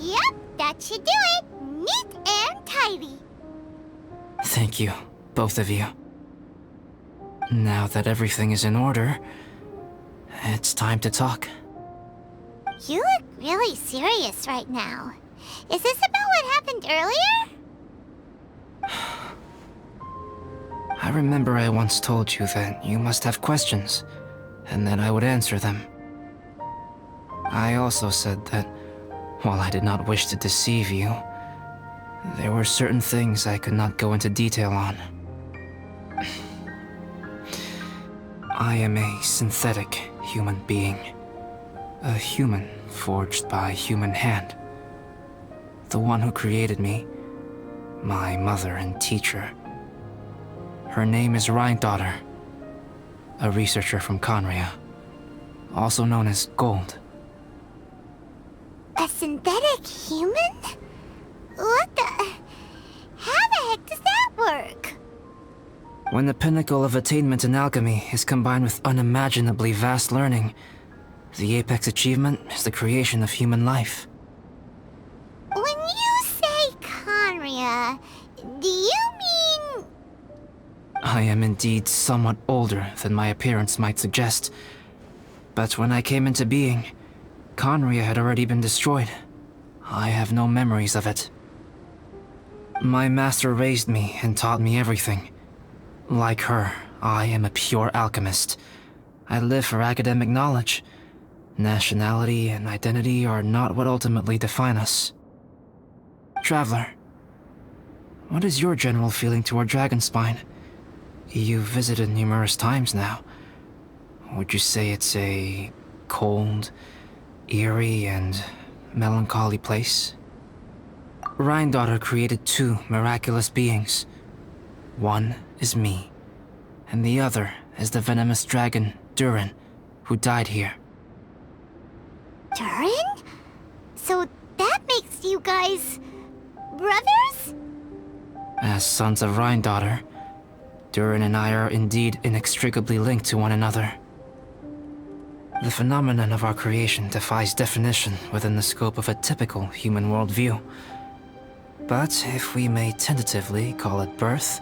Yep, that should do it. Neat and tidy. Thank you, both of you. Now that everything is in order, it's time to talk. You look really serious right now. Is this about what happened earlier? I remember I once told you that you must have questions, and that I would answer them. I also said that, while I did not wish to deceive you, there were certain things I could not go into detail on. I am a synthetic human being. A human forged by human hand. The one who created me, my mother and teacher. Her name is Rhine-daughter, a researcher from Conria, also known as Gold. A synthetic human? What the... How the heck does that work? When the pinnacle of attainment in alchemy is combined with unimaginably vast learning, the apex achievement is the creation of human life. When you say Conria, do you mean... I am indeed somewhat older than my appearance might suggest, but when I came into being, Conria had already been destroyed. I have no memories of it. My master raised me and taught me everything. Like her, I am a pure alchemist. I live for academic knowledge. Nationality and identity are not what ultimately define us. Traveler, what is your general feeling toward Dragonspine? You've visited numerous times now. Would you say it's a cold, eerie, and melancholy place? Rhine-daughter created two miraculous beings. One is me, and the other is the venomous dragon, Durin, who died here. Durin? So that makes you guys... brothers? As sons of Rhine-daughter, Durin and I are indeed inextricably linked to one another. The phenomenon of our creation defies definition within the scope of a typical human worldview. But if we may tentatively call it birth,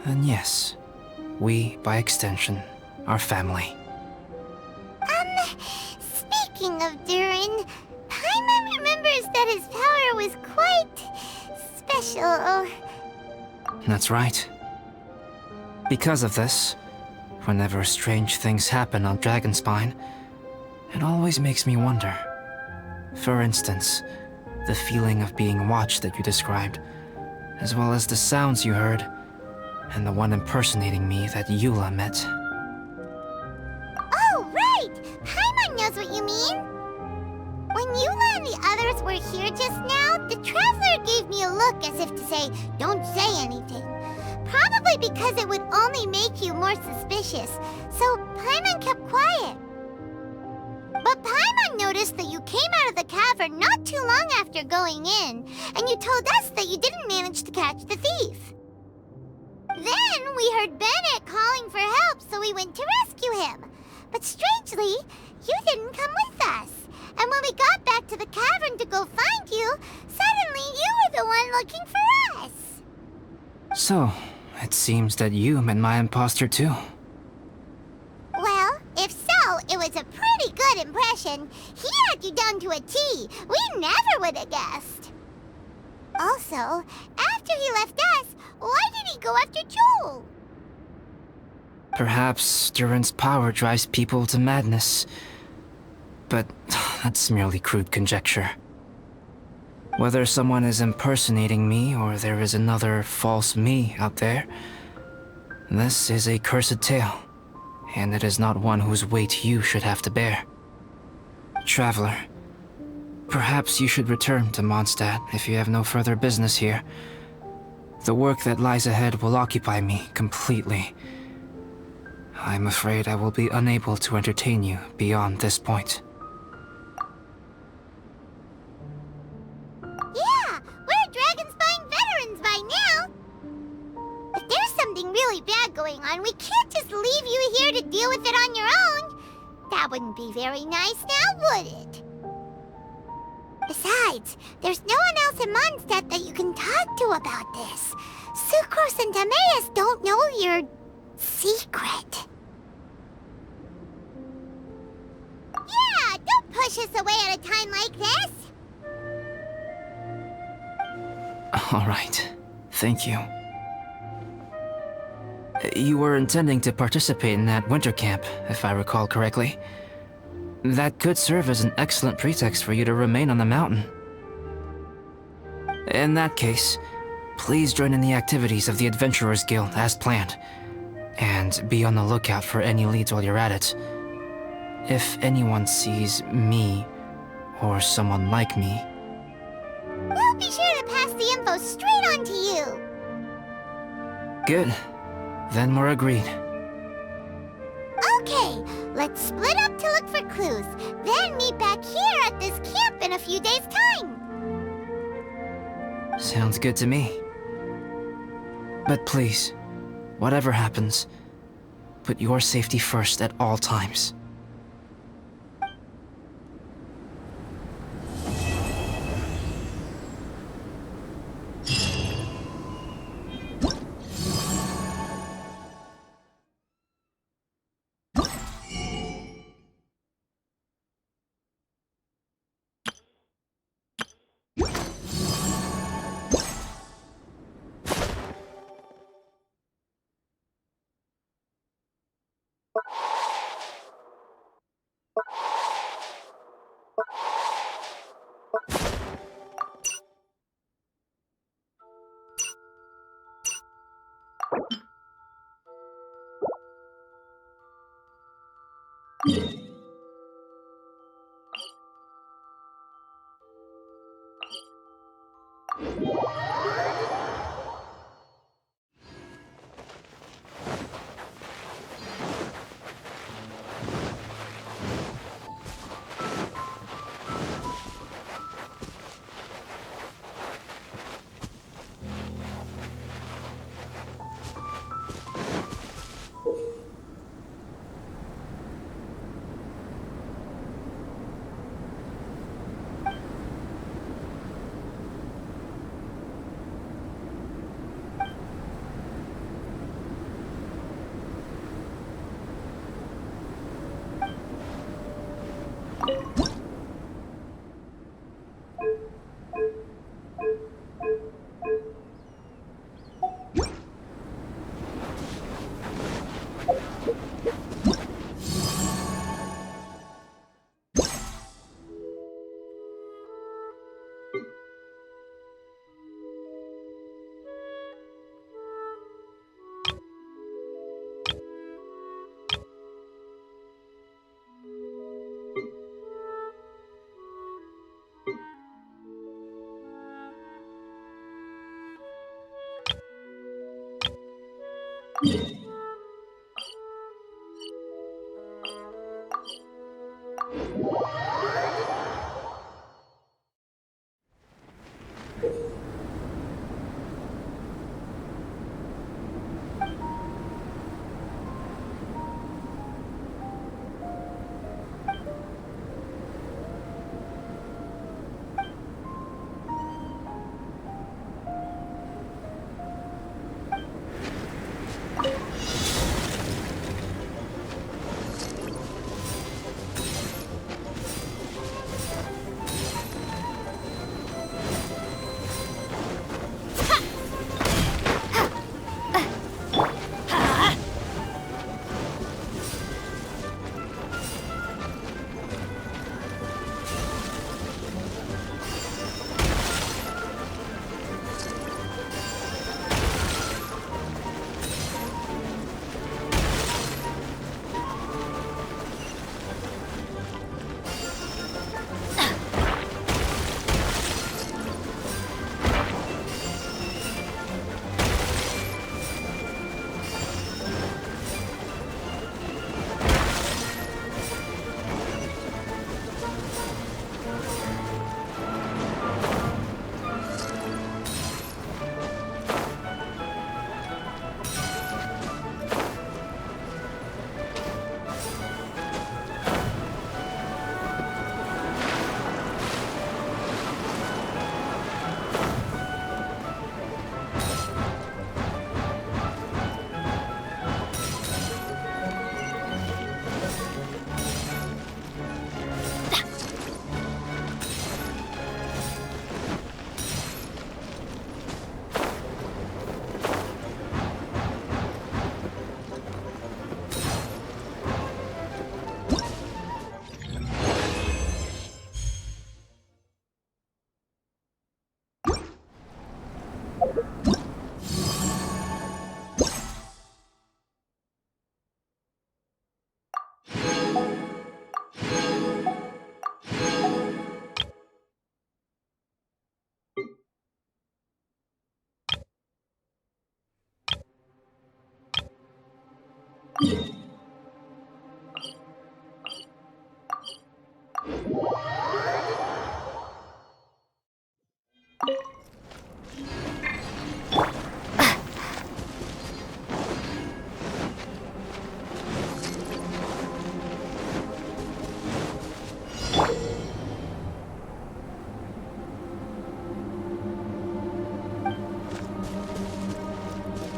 then yes, we, by extension, are family. Speaking of Durin, Paimon remembers that his power was quite... special. That's right. Because of this, whenever strange things happen on Dragonspine, it always makes me wonder. For instance, the feeling of being watched that you described, as well as the sounds you heard, and the one impersonating me that Eula met. Oh, right! Paimon knows what you mean! When Eula and the others were here just now, the Traveler gave me a look as if to say, don't say anything. Probably because it would only make you more suspicious, so Paimon kept quiet. But Paimon noticed that you came out of the cavern not too long after going in, and you told us that you didn't manage to catch the thief. Then we heard Bennett calling for help, so we went to rescue him. But strangely, you didn't come with us. And when we got back to the cavern to go find you, suddenly you were the one looking for us. So, it seems that you met my imposter too. Well, if so, it was a pretty good impression. He had you down to a T. We never would have guessed. Also, after he left us, why did he go after Joel? Perhaps Duran's power drives people to madness. But that's merely crude conjecture. Whether someone is impersonating me or there is another false me out there, this is a cursed tale, and it is not one whose weight you should have to bear. Traveler, perhaps you should return to Mondstadt if you have no further business here. The work that lies ahead will occupy me completely. I'm afraid I will be unable to entertain you beyond this point. Yeah, we're Dragonspine veterans by now. If there's something really bad going on, we can't just leave you here to deal with it on your own. That wouldn't be very nice now, would it? Besides, there's no one else in Mondstadt that you can talk to about this. Sucrose and Timaeus don't know your secret. Yeah, don't push us away at a time like this. All right. Thank you. You were intending to participate in that winter camp, if I recall correctly. That could serve as an excellent pretext for you to remain on the mountain. In that case, please join in the activities of the Adventurers Guild as planned, and be on the lookout for any leads while you're at it. If anyone sees me, or someone like me, We'll be sure to pass the info straight on to you. good. Then we're agreed. Okay, let's split up to look for clues, then meet back here at this camp in a few days' time. Sounds good to me. But please, whatever happens, put your safety first at all times.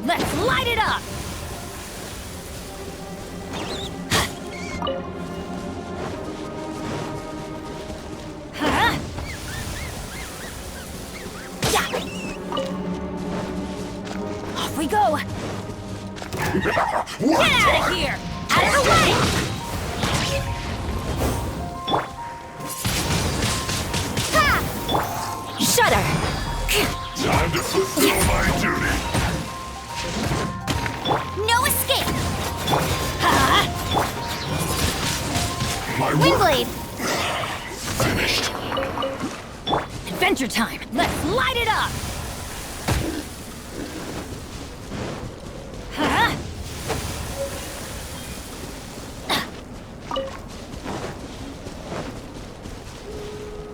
Let's light it up! Huh? Yeah. Off we go! Get out of here! Out of the way! Ha! Shudder! Time to fulfill my duty. No escape! My Windblade! finished. Adventure time! Let's light it up! Huh?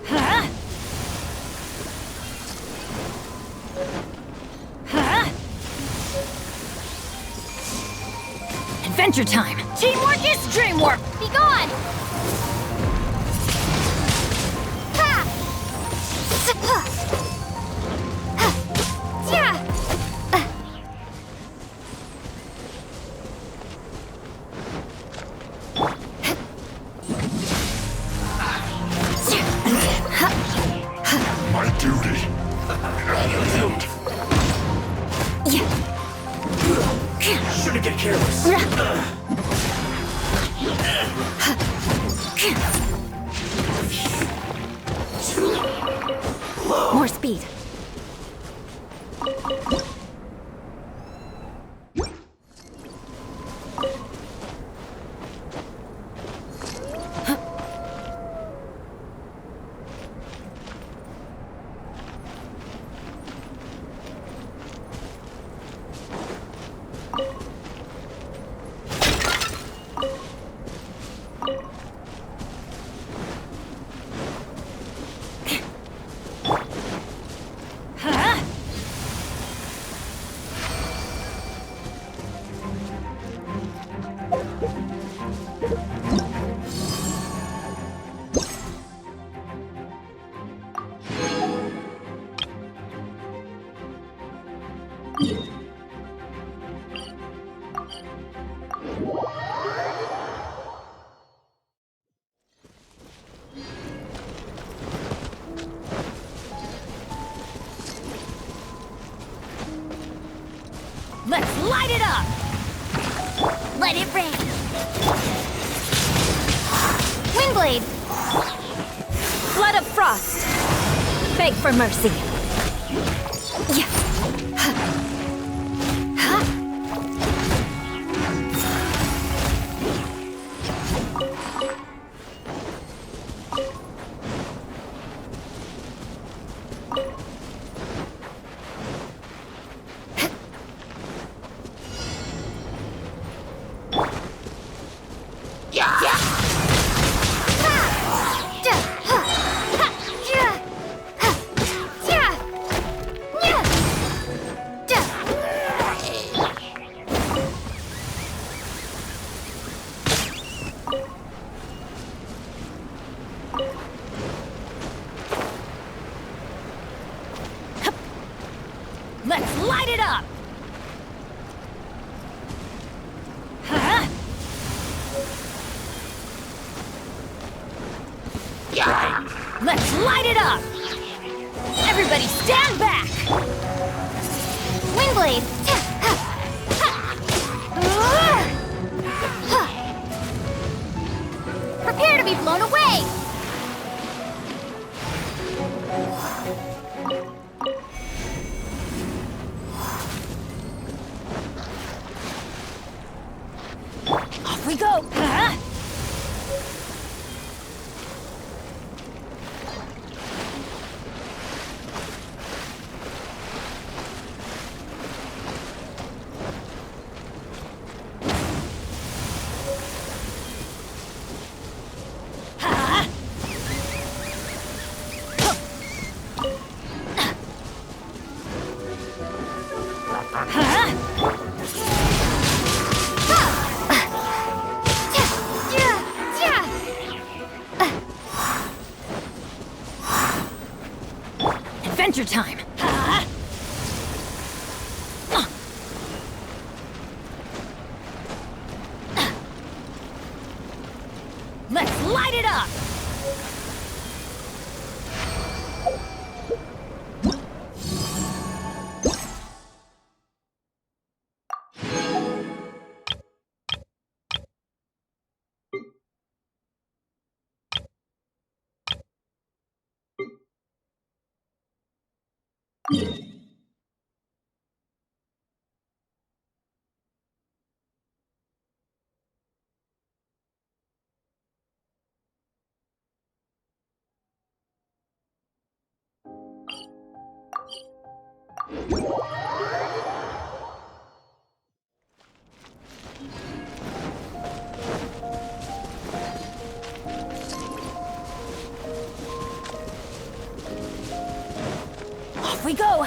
Huh? Huh? Adventure time! Teamwork is dreamwork! Be gone! My duty. And shouldn't get careless. More speed. Let's light it up! Let it rain. Windblade! Flood of frost! Beg for mercy. Yeah. Let's light it up! Huh? Let's light it up! Everybody stand back! Windblade! Prepare to be blown away! Off we go! Huh? Adventure time! Let's light it up! Off we go!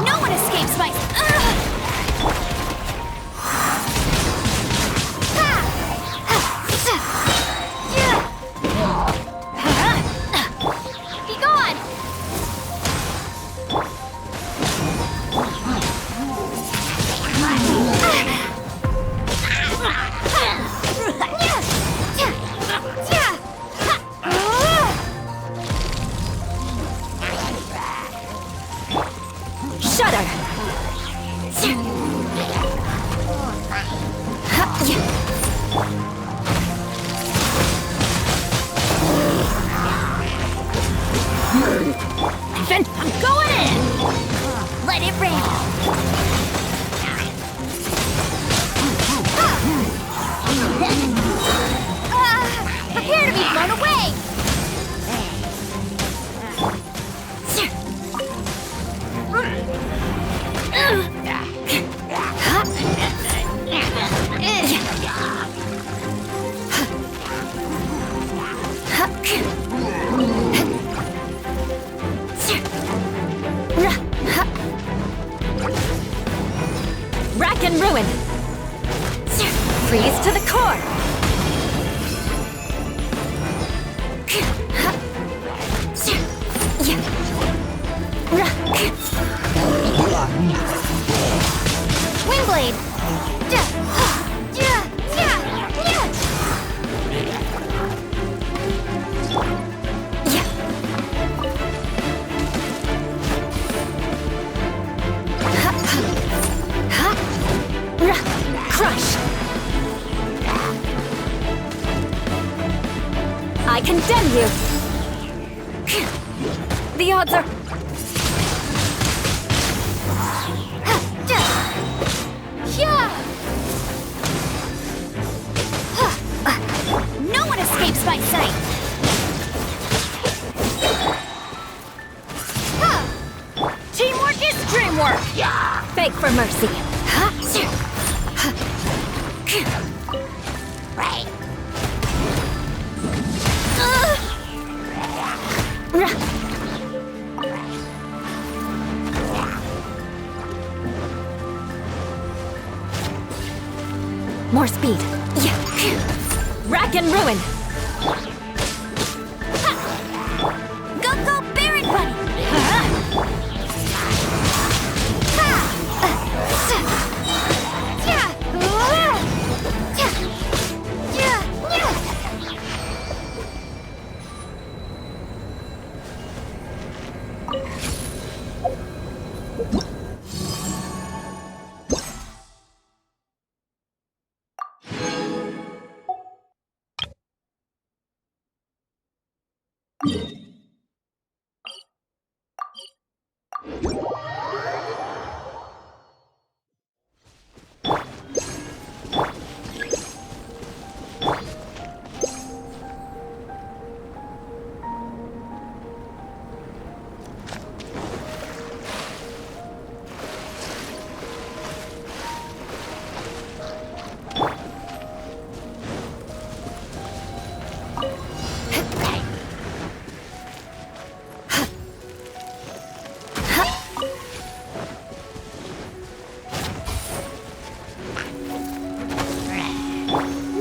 No one escapes my... Be gone! Then I'm going in! Let it rain! Prepare to be blown away! Rack and ruin! Freeze to the core! Windblade! Crush! I condemn you! The odds are... No one escapes my sight! Teamwork is dreamwork! Beg for mercy. Right. More speed. Rack and ruin. Go, Baron Bunny!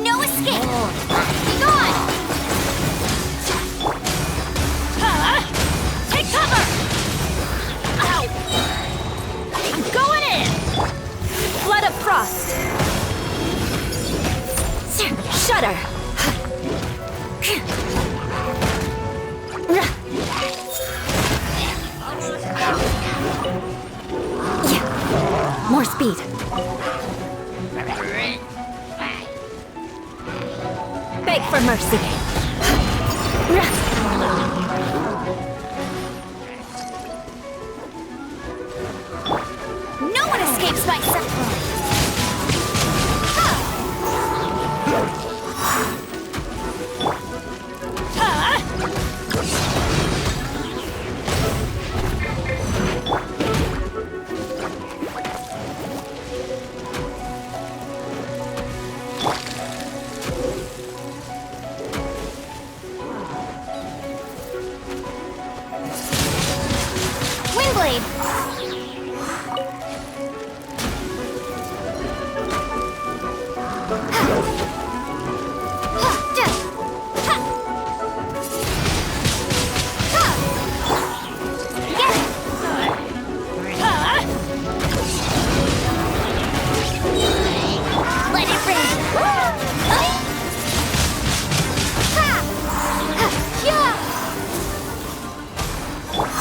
No escape! Be gone! Take cover! Ow! I'm going in! Flood of frost. Shudder. More speed. Beg for mercy. No one escapes my sight!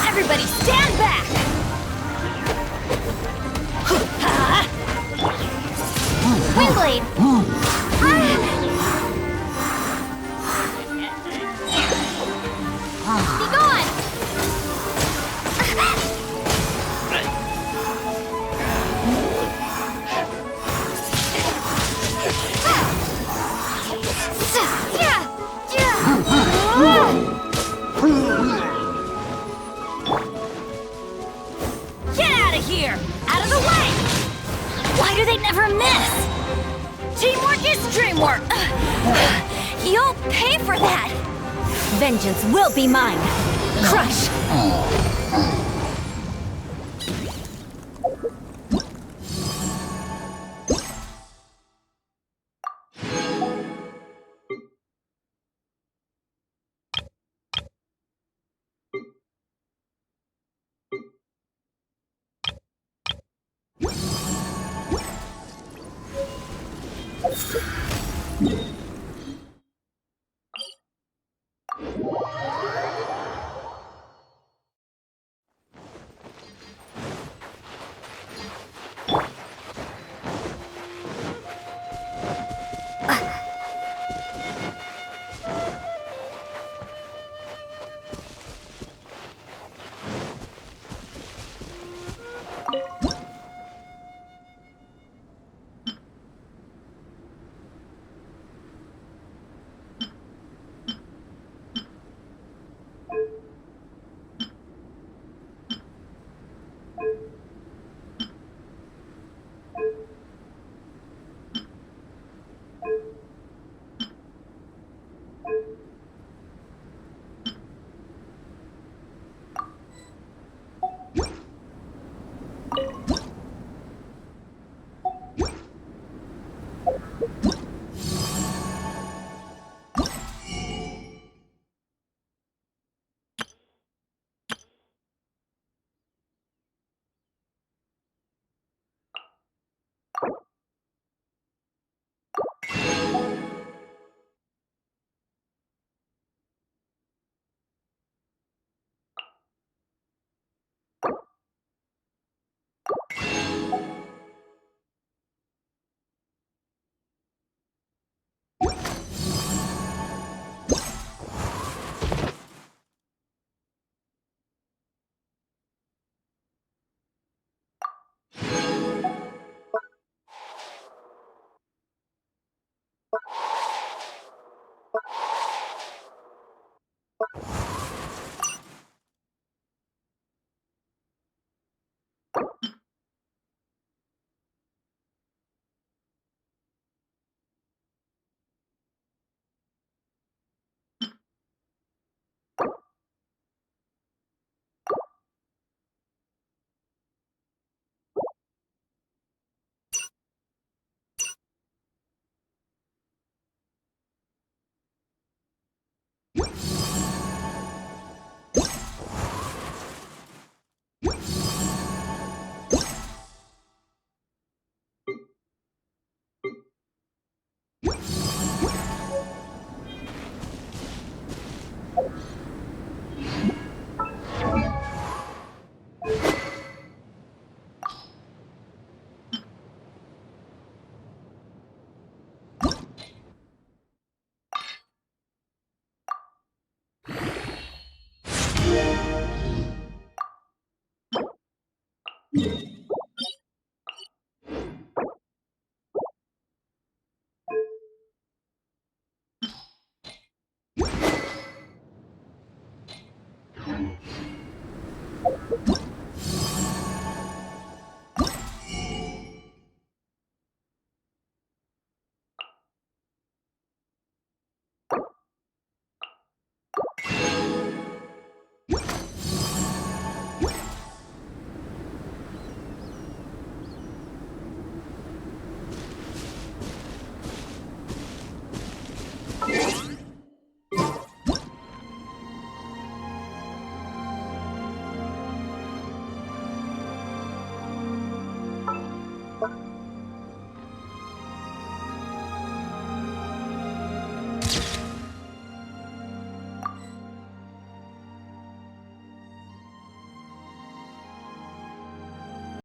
Everybody stand back! Windblade! Be gone! Get out of here! Out of the way! Why do they never miss? Teamwork is dreamwork! You'll pay for that! Vengeance will be mine! Crush!